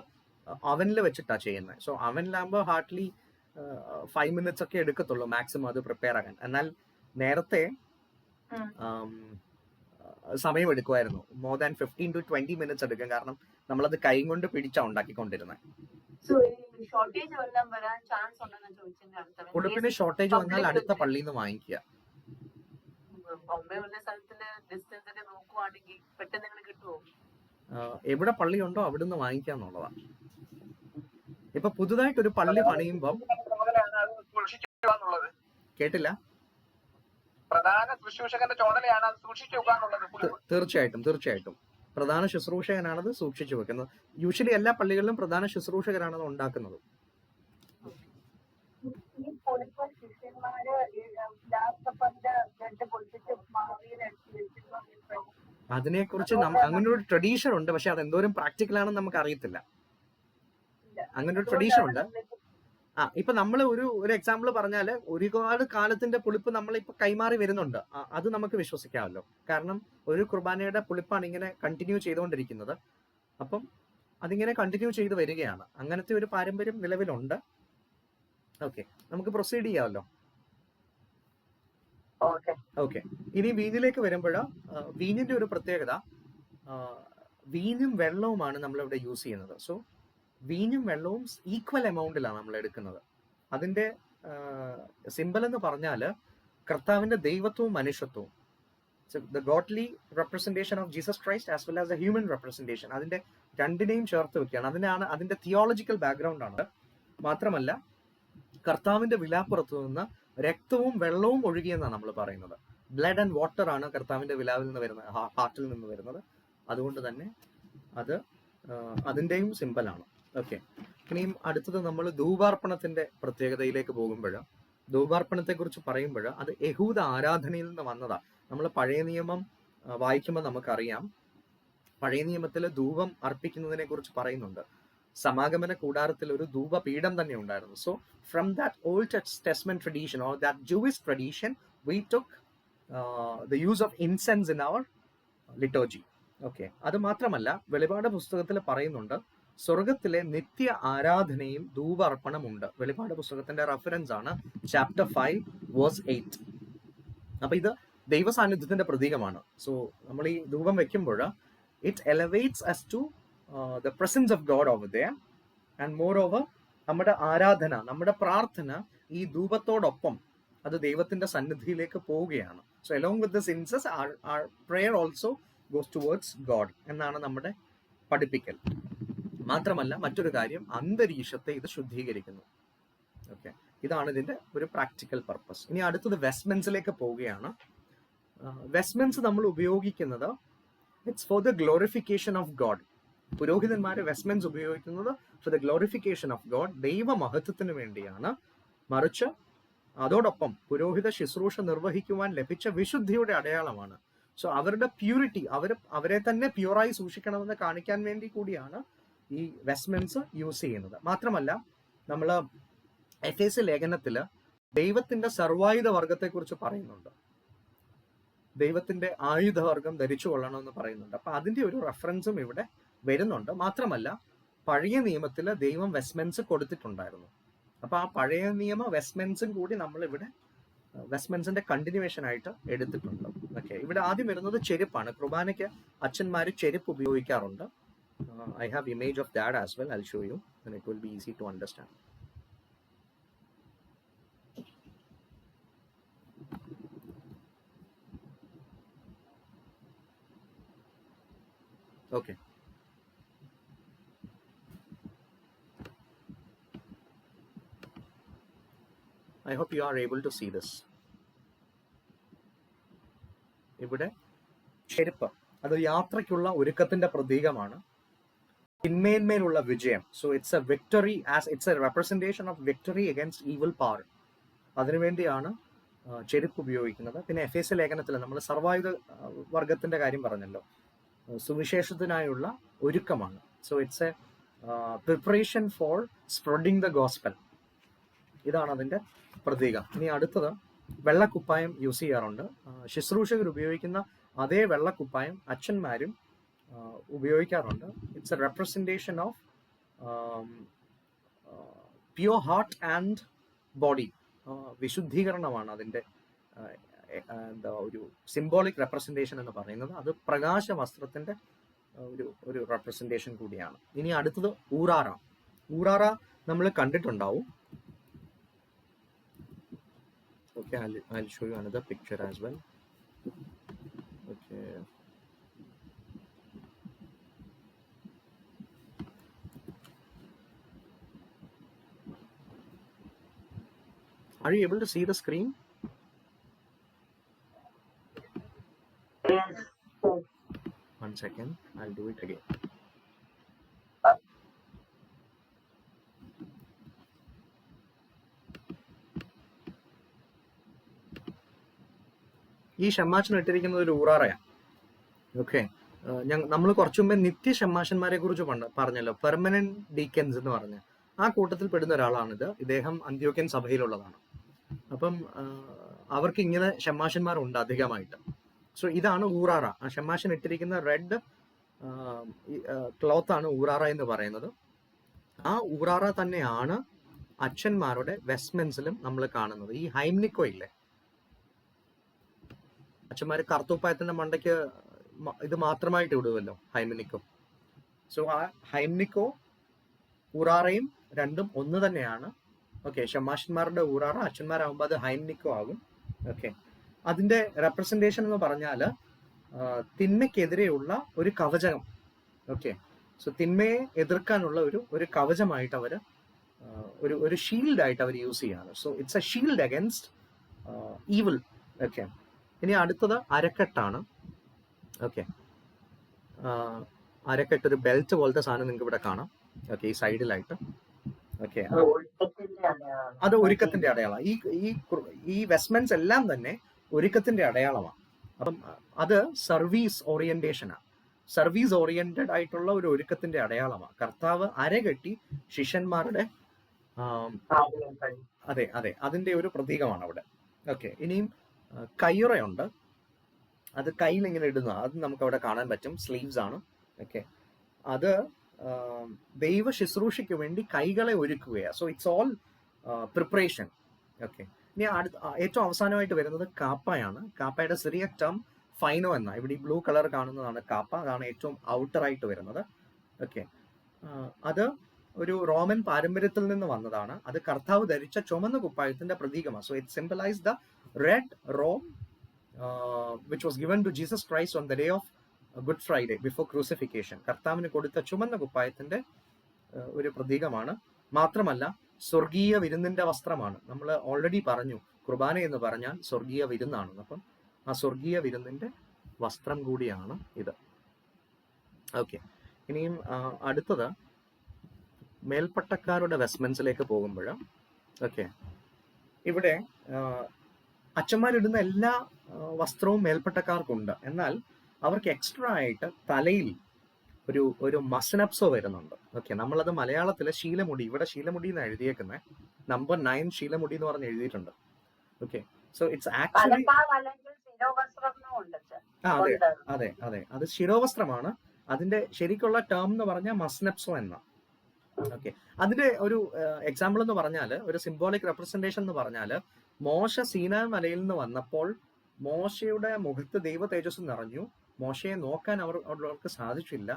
അവനിൽ വെച്ചിട്ടാ ചെയ്യുന്നത്. സോ അവനിലാകുമ്പോൾ ഹാർഡ്ലി 5 minutes ഒക്കെ എടുക്കത്തുള്ളൂ മാക്സിമം അത് പ്രിപ്പയർ ആകാൻ. എന്നാൽ നേരത്തെ സമയം എടുക്കുമായിരുന്നു. മോർ ദാൻ 15 to 20 minutes എടുക്കും. കാരണം നമ്മളത് കൈ കൊണ്ട് പിടിച്ചാ ഉണ്ടാക്കിക്കൊണ്ടിരുന്നത്. പുളിപ്പിന് ഷോർട്ടേജ് വന്നാൽ അടുത്ത പള്ളിയിൽ നിന്ന് വാങ്ങിക്കുക. എവിടെ പള്ളിയുണ്ടോ അവിടുന്ന് വാങ്ങിക്കാന്നുള്ളതാണ്. ഇപ്പൊ പുതുതായിട്ട് ഒരു പള്ളി പണിയുമ്പം കേട്ടില്ല. പ്രധാന ശുശ്രൂഷകന്റെ ചുമതലയാണ് അത് സൂക്ഷിച്ചു വെക്കാന്നുള്ളത്. തീർച്ചയായിട്ടും പ്രധാന ശുശ്രൂഷകനാണത് സൂക്ഷിച്ചു വെക്കുന്നത്. യൂഷ്വലി എല്ലാ പള്ളികളിലും പ്രധാന ശുശ്രൂഷകരാണത് ഉണ്ടാക്കുന്നത്. ഈ പൊളിപ്പ് ശിഷ്യന്മാര് ലാസ്റ്റപ്പന്റെ ബ്ലഡ് പൊളിച്ചിട്ട് മാവിയിൽ എടുത്ത് വെച്ചിരുന്നു. അതിനെക്കുറിച്ച് അങ്ങനെ ഒരു ട്രഡീഷൻ ഉണ്ട്, പക്ഷെ അത് എന്തോരം പ്രാക്ടിക്കൽ ആണെന്ന് നമുക്ക് അറിയത്തില്ല. അങ്ങനെ ഒരു ട്രഡീഷൻ ഉണ്ട്. ഇപ്പൊ നമ്മൾ ഒരു എക്സാമ്പിൾ പറഞ്ഞാല് ഒരുപാട് കാലത്തിന്റെ പുളിപ്പ് നമ്മളിപ്പോ കൈമാറി വരുന്നുണ്ട്. അത് നമുക്ക് വിശ്വസിക്കാമല്ലോ. കാരണം ഒരു കുർബാനയുടെ പുളിപ്പാണ് ഇങ്ങനെ കണ്ടിന്യൂ ചെയ്തുകൊണ്ടിരിക്കുന്നത്. അപ്പം അതിങ്ങനെ കണ്ടിന്യൂ ചെയ്ത് വരികയാണ്. അങ്ങനത്തെ ഒരു പാരമ്പര്യം നിലവിലുണ്ട്. ഓക്കെ, നമുക്ക് പ്രൊസീഡ് ചെയ്യാമല്ലോ. ഓക്കെ, ഇനി വീഞ്ഞിലേക്ക് വരുമ്പോൾ വീഞ്ഞിന്റെ ഒരു പ്രത്യേകത, വീഞ്ഞും വെള്ളവുമാണ് നമ്മളിവിടെ യൂസ് ചെയ്യുന്നത്. സോ വീഞ്ഞും വെള്ളവും ഈക്വൽ എമൗണ്ടിലാണ് നമ്മൾ എടുക്കുന്നത്. അതിന്റെ സിമ്പൽ എന്ന് പറഞ്ഞാൽ കർത്താവിന്റെ ദൈവത്വവും മനുഷ്യത്വവും, the godly representation of Jesus Christ as well as the human representation, അതിന്റെ രണ്ടിനെയും ചേർത്ത് വെക്കുകയാണ്. അതിന്റെ തിയോളജിക്കൽ ബാക്ക്ഗ്രൗണ്ട് ആണ്. മാത്രമല്ല കർത്താവിന്റെ വിലാപ്പുറത്തു നിന്ന് രക്തവും വെള്ളവും ഒഴുകിയെന്നാണ് നമ്മൾ പറയുന്നത്. ബ്ലഡ് ആൻഡ് വാട്ടർ ആണ് കർത്താവിന്റെ വിലാവിൽ നിന്ന് വരുന്നത്, ഹാർട്ടിൽ നിന്ന് വരുന്നത്. അതുകൊണ്ട് തന്നെ അത് അതിന്റെയും സിമ്പലാണ്. ഓക്കെ, ഇനിയും അടുത്തത് നമ്മൾ ധൂപാർപ്പണത്തിന്റെ പ്രത്യേകതയിലേക്ക് പോകുമ്പോൾ, ധൂപാർപ്പണത്തെ കുറിച്ച് പറയുമ്പോൾ അത് യഹൂദ ആരാധനയിൽ നിന്ന് വന്നതാ. നമ്മൾ പഴയ നിയമം വായിക്കുമ്പോൾ നമുക്കറിയാം, പഴയ നിയമത്തിൽ ധൂപം അർപ്പിക്കുന്നതിനെ കുറിച്ച് പറയുന്നുണ്ട്. സമാഗമന കൂടാരത്തിൽ ഒരു ധൂപപീഠം തന്നെ ഉണ്ടായിരുന്നു. So from that old testament tradition or that Jewish tradition we took the use of incense in our liturgy. Okay, അത് മാത്രമല്ല വെളിപാട് പുസ്തകത്തിൽ പറയുന്നുണ്ട് സ്വർഗത്തിലെ നിത്യ ആരാധനയിൽ ധൂപാർപ്പണമുണ്ട്. വെളിപാട് പുസ്തകത്തിന്റെ റെഫറൻസ് ആണ് ചാപ്റ്റർ 5 വേഴ്സ് 8. അപ്പൊ ഇത് ദൈവ സാന്നിധ്യത്തിന്റെ പ്രതീകമാണ്. സോ നമ്മൾ ഈ ധൂപം വെക്കുമ്പോൾ it elevates us to the presence of God over there, and moreover നമ്മുടെ ആരാധന, നമ്മുടെ പ്രാർത്ഥന ഈ ധൂപത്തോടൊപ്പം അത് ദൈവത്തിന്റെ സന്നിധിയിലേക്ക് പോവുകയാണ്. So along with this incense our prayer also goes towards God എന്നാണ് നമ്മുടെ പഠിപ്പിക്കൽ. മാത്രമല്ല മറ്റൊരു കാര്യം, അന്തരീക്ഷത്തെ ഇത് ശുദ്ധീകരിക്കുന്നു. ഓക്കെ, ഇതാണ് ഇതിന്റെ ഒരു പ്രാക്ടിക്കൽ പർപ്പസ്. ഇനി അടുത്തത് വെസ്റ്റ്മെൻസിലേക്ക് പോവുകയാണ്. വെസ്റ്റ്മെൻസ് നമ്മൾ ഉപയോഗിക്കുന്നത് it's for the glorification of God. പുരോഹിതന്മാരെ വെസ്റ്റ്മെൻസ് ഉപയോഗിക്കുന്നത് for the glorification of God, ദൈവ മഹത്വത്തിന് വേണ്ടിയാണ്. മറിച്ച് അതോടൊപ്പം പുരോഹിത ശുശ്രൂഷ നിർവഹിക്കുവാൻ ലഭിച്ച വിശുദ്ധിയുടെ അടയാളമാണ്. സോ അവരുടെ പ്യൂരിറ്റി, അവരെ തന്നെ പ്യൂറായി സൂക്ഷിക്കണമെന്ന് കാണിക്കാൻ വേണ്ടി കൂടിയാണ് ഈ വെസ്റ്റ്മെൻസ് യൂസ് ചെയ്യുന്നത്. മാത്രമല്ല നമ്മൾ എഫേസ്യ ലേഖനത്തിൽ ദൈവത്തിന്റെ സർവായുധ വർഗത്തെക്കുറിച്ച് പറയുന്നുണ്ട്. ദൈവത്തിന്റെ ആയുധവർഗം ധരിച്ചു കൊള്ളണമെന്ന് പറയുന്നുണ്ട്. അപ്പൊ അതിന്റെ ഒരു റെഫറൻസും ഇവിടെ വരുന്നുണ്ട്. മാത്രമല്ല പഴയ നിയമത്തിൽ ദൈവം വെസ്റ്റ്മെൻസ് കൊടുത്തിട്ടുണ്ടായിരുന്നു. അപ്പൊ ആ പഴയ നിയമ വെസ്റ്റ്മെൻസും കൂടി നമ്മൾ ഇവിടെ വെസ്റ്റ്മെൻസിന്റെ കണ്ടിന്യൂവേഷൻ ആയിട്ട് എടുത്തിട്ടുണ്ട്. ഓക്കെ, ഇവിടെ ആദ്യം വരുന്നത് ചെരുപ്പാണ്. കുർബാനയ്ക്ക് അച്ഛന്മാര് ചെരുപ്പ് ഉപയോഗിക്കാറുണ്ട്. I have image of that as well. I'll show you and it will be easy to understand. Okay. I hope you are able to see this. ഇവിടെ ചെരുപ്പ് അത് യാത്രയ്ക്കുള്ള ഒരുക്കത്തിന്റെ പ്രതീകമാണ്. തിന്മേന്മേലുള്ള വിജയം. So it's A victory, as it's a representation of victory against evil power. അതിനുവേണ്ടിയാണ് ചെരുപ്പ് ഉപയോഗിക്കുന്നത്. പിന്നെ എഫേസ്യ ലേഖനത്തിൽ നമ്മൾ സർവായുധ വർഗത്തിന്റെ കാര്യം പറഞ്ഞല്ലോ, സുവിശേഷത്തിനായുള്ള ഒരുക്കമാണ്. So it's a preparation for spreading the gospel. ഇതാണ് അതിന്റെ പ്രതീകം. ഇനി അടുത്തത് വെള്ളക്കുപ്പായം യൂസ് ചെയ്യാറുണ്ട്. ശുശ്രൂഷകർ ഉപയോഗിക്കുന്ന അതേ വെള്ളക്കുപ്പായം അച്ഛന്മാരും ഉപയോഗിക്കാറുണ്ട്. It's a representation of pure heart and body. വിശുദ്ധീകരണമാണ് അതിൻ്റെ എന്താ ഒരു സിംബോളിക് റെപ്രസെന്റേഷൻ എന്ന് പറയുന്നത്. അത് പ്രകാശ വസ്ത്രത്തിന്റെ ഒരു റെപ്രസെന്റേഷൻ കൂടിയാണ്. ഇനി അടുത്തത് ഊറാറ. ഊറാറ നമ്മൾ കണ്ടിട്ടുണ്ടാവും. Okay, I'll show you another picture as well. Okay. Are you able to see the screen? Yes. 1 second, I'll do it again. ഈ ഷമ്മാച്ചൻ ഇട്ടിരിക്കുന്നത് ഒരു ഊറാറയാണ്. ഓക്കെ. നമ്മൾ കുറച്ചു മുമ്പേ നിത്യ ഷമ്മാശന്മാരെ കുറിച്ച് പറഞ്ഞല്ലോ, പെർമനന്റ് ഡീക്കൻസ് എന്ന് പറഞ്ഞ ആ കൂട്ടത്തിൽ പെടുന്ന ഒരാളാണിത്. ഇദ്ദേഹം അന്ത്യോക്യൻ സഭയിലുള്ളതാണ്. അപ്പം അവർക്ക് ഇങ്ങനെ ഷമ്മാശന്മാരുണ്ട് അധികമായിട്ട്. സോ ഇതാണ് ഊറാറ. ആ ഷമ്മാശൻ ഇട്ടിരിക്കുന്ന റെഡ് ക്ലോത്ത് ആണ് ഊറാറ എന്ന് പറയുന്നത്. ആ ഊറാറ തന്നെയാണ് അച്ഛന്മാരുടെ വെസ്റ്റ്മെന്റ്സിലും നമ്മൾ കാണുന്നത്. ഈ ഹൈംനിക്കോ ഇല്ലേ, അച്ഛന്മാര് കർത്തൂപ്പായത്തിന്റെ മണ്ടയ്ക്ക് ഇത് മാത്രമായിട്ട് ഇടുമല്ലോ, ഹൈംനിക്കോ. സോ ആ ഹൈംനിക്കോ ഊറാറയും രണ്ടും ഒന്ന് തന്നെയാണ്. ഓക്കെ, ഷമ്മാശന്മാരുടെ ഊറാറ, അച്ഛന്മാരാകുമ്പോൾ അത് ഹൈംനിക്കോ ആകും. ഓക്കെ, അതിന്റെ റെപ്രസെന്റേഷൻ എന്ന് പറഞ്ഞാൽ തിന്മയ്ക്കെതിരെയുള്ള ഒരു കവചം. ഓക്കെ, സോ തിന്മയെ എതിർക്കാനുള്ള ഒരു കവചമായിട്ട് അവർ ഒരു ഷീൽഡായിട്ട് അവർ യൂസ് ചെയ്യാണ്. So it's A shield against evil. Okay, ഇനി അടുത്തത് അരക്കെട്ടാണ്. ഓക്കെ, അരക്കെട്ട് ഒരു ബെൽറ്റ് പോലത്തെ സാധനം നിങ്ങൾക്ക് ഇവിടെ കാണാം. ഓക്കെ, ഈ സൈഡിലായിട്ട്. ഓക്കെ, അത് ഒരുക്കത്തിന്റെ അടയാളമാണ്. ഈ വെസ്റ്റ്മെന്റ്സ് എല്ലാം തന്നെ ഒരുക്കത്തിന്റെ അടയാളമാണ്. അപ്പം അത് സർവീസ് ഓറിയന്റേഷനാണ്. സർവീസ് ഓറിയന്റഡ് ആയിട്ടുള്ള ഒരു ഒരുക്കത്തിന്റെ അടയാളമാണ്. കർത്താവ് അരകെട്ടി ശിഷ്യന്മാരുടെ അതെ അതെ അതിന്റെ ഒരു പ്രതീകമാണ് അവിടെ. ഓക്കെ, ഇനിയും കയ്യുറയുണ്ട്. അത് കയ്യിൽ ഇങ്ങനെ ഇടുന്ന, അത് നമുക്ക് അവിടെ കാണാൻ പറ്റും. സ്ലീവ്സ് ആണ്. ഓക്കെ, അത് ദൈവ ശുശ്രൂഷയ്ക്ക് വേണ്ടി കൈകളെ ഒരുക്കുകയാണ്. So it's all preparation. Okay, ഇനി ഏറ്റവും അവസാനമായിട്ട് വരുന്നത് കാപ്പയാണ്. കാപ്പയുടെ സിറിയക് ടേം ഫൈനോ എന്ന, ഇവിടെ ഈ ബ്ലൂ കളർ കാണുന്നതാണ് കാപ്പ. അതാണ് ഏറ്റവും ഔട്ടറായിട്ട് വരുന്നത്. ഓക്കെ, അത് ഒരു റോമൻ പാരമ്പര്യത്തിൽ നിന്ന് വന്നതാണ്. അത് കർത്താവ് ധരിച്ച ചുമന്ന കുപ്പായത്തിന്റെ പ്രതീകമാണ്. So it symbolize the red robe which was given to Jesus Christ on the day of Good Friday before crucifixion. കർത്താവിന് കൊടുത്ത ചുമന്ന കുപ്പായത്തിന്റെ ഒരു പ്രതീകമാണ്. മാത്രമല്ല സ്വർഗീയ വിരുന്നിന്റെ വസ്ത്രമാണ്. നമ്മൾ ഓൾറെഡി പറഞ്ഞു, കുർബാന എന്ന് പറഞ്ഞാൽ സ്വർഗീയ വിരുന്നാണ്. അപ്പം ആ സ്വർഗീയ വിരുന്നിന്റെ വസ്ത്രം കൂടിയാണ് ഇത്. ഓക്കെ, ഇനിയും അടുത്തത് മേൽപ്പട്ടക്കാരുടെ വെസ്റ്റ്മെന്റ്സിലേക്ക് പോകുമ്പോൾ, ഓക്കെ, ഇവിടെ അച്ഛന്മാരിടുന്ന എല്ലാ വസ്ത്രവും മേൽപ്പട്ടക്കാർക്കുണ്ട്. എന്നാൽ അവർക്ക് എക്സ്ട്രാ ആയിട്ട് തലയിൽ ഒരു മസനപ്സോ വരുന്നുണ്ട്. ഓക്കെ, നമ്മളത് മലയാളത്തിലെ ശീലമുടി, ഇവിടെ ശീലമുടി എന്ന് എഴുതിയേക്കുന്നത്, നമ്പർ 9 ശീലമുടി എന്ന് പറഞ്ഞ് എഴുതിയിട്ടുണ്ട്. ഓക്കെ, സോ ഇറ്റ്സ് ആക്ച്വലി അതെ അതെ അത് ശിരോവസ്ത്രമാണ്. അതിന്റെ ശരിക്കുള്ള ടേം എന്ന് പറഞ്ഞാൽ മസ്നപ്സോ എന്ന. ഓക്കെ, അതിന്റെ ഒരു എക്സാമ്പിൾ എന്ന് പറഞ്ഞാൽ, ഒരു സിംബോളിക് റെപ്രസെന്റേഷൻ എന്ന് പറഞ്ഞാൽ, മോശ സീനായ് മലയിൽ നിന്ന് വന്നപ്പോൾ മോശയുടെ മുഖത്ത് ദൈവ തേജസ് നിറഞ്ഞു. മോശയെ നോക്കാൻ അവർക്ക് സാധിച്ചില്ല.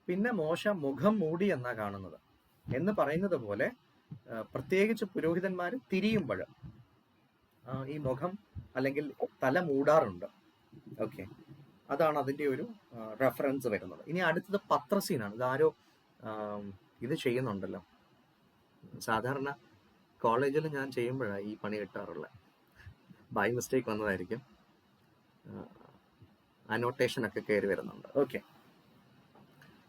പിന്നെ മോശ മുഖം മൂടി എന്നാ കാണുന്നത്. എന്ന് പറയുന്നത് പോലെ പ്രത്യേകിച്ച് പുരോഹിതന്മാർ തിരിയുമ്പോൾ ഈ മുഖം അല്ലെങ്കിൽ തല മൂടാറുണ്ട്. ഓക്കെ, അതാണ് അതിന്റെ ഒരു റെഫറൻസ് വരുന്നത്. ഇനി അടുത്തത് പത്രസീനാണ്. ഇതാരോ ഇത് ചെയ്യുന്നുണ്ടല്ലോ. സാധാരണ കോളേജിൽ ഞാൻ ചെയ്യുമ്പോഴാണ് ഈ പണി കിട്ടാറുള്ളത്. By mistake വന്നതായിരിക്കും. അനോട്ടേഷൻ ഒക്കെ കയറി വരുന്നുണ്ട്. ഓക്കെ,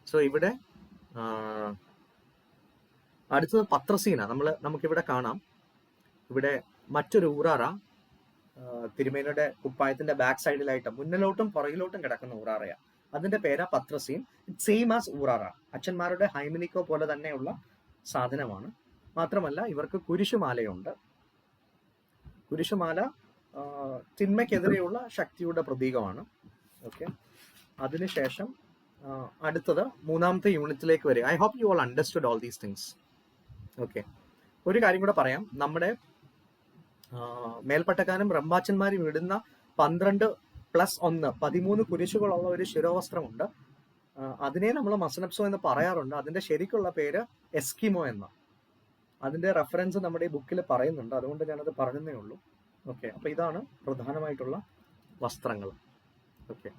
സോ ഇവിടെ അടുത്തത് പത്രസീന. നമുക്കിവിടെ കാണാം. ഇവിടെ മറ്റൊരു ഊറാറ തിരുമേനിയുടെ കുപ്പായത്തിന്റെ ബാക്ക് സൈഡിലായിട്ട് മുന്നിലോട്ടും പുറകിലോട്ടും കിടക്കുന്ന ഊറാറയാണ്. അതിന്റെ പേരാ പത്രസീൻ. ഇറ്റ് സെയിം ആസ് ഊറാറ. അച്ഛന്മാരുടെ ഹൈമിനിക്കോ പോലെ തന്നെയുള്ള സാധനമാണ്. മാത്രമല്ല ഇവർക്ക് കുരിശുമാലയുണ്ട്. കുരിശുമാല തിന്മയ്ക്കെതിരെയുള്ള ശക്തിയുടെ പ്രതീകമാണ്. ഓക്കെ, അതിനുശേഷം അടുത്തത് മൂന്നാമത്തെ യൂണിറ്റിലേക്ക് വരിക. I hope you all understood all these things. Okay, ഒരു കാര്യം കൂടെ പറയാം. നമ്മുടെ മേൽപ്പട്ടക്കാരും റമ്പാച്ചന്മാരും ഇടുന്ന 12+1 13 കുരിശുകളുള്ള ഒരു ശിരോവസ്ത്രമുണ്ട്. അതിനെ നമ്മൾ മസനപ്സോ എന്ന് പറയാറുണ്ട്. അതിന്റെ ശരിക്കുള്ള പേര് എസ്കിമോ എന്ന. അതിന്റെ റെഫറൻസ് നമ്മുടെ ഈ ബുക്കിൽ പറയുന്നുണ്ട്. അതുകൊണ്ട് ഞാനത് പറഞ്ഞതേ ഉള്ളൂ. ഓക്കെ, അപ്പൊ ഇതാണ് പ്രധാനമായിട്ടുള്ള വസ്ത്രങ്ങൾ. ഓക്കെ.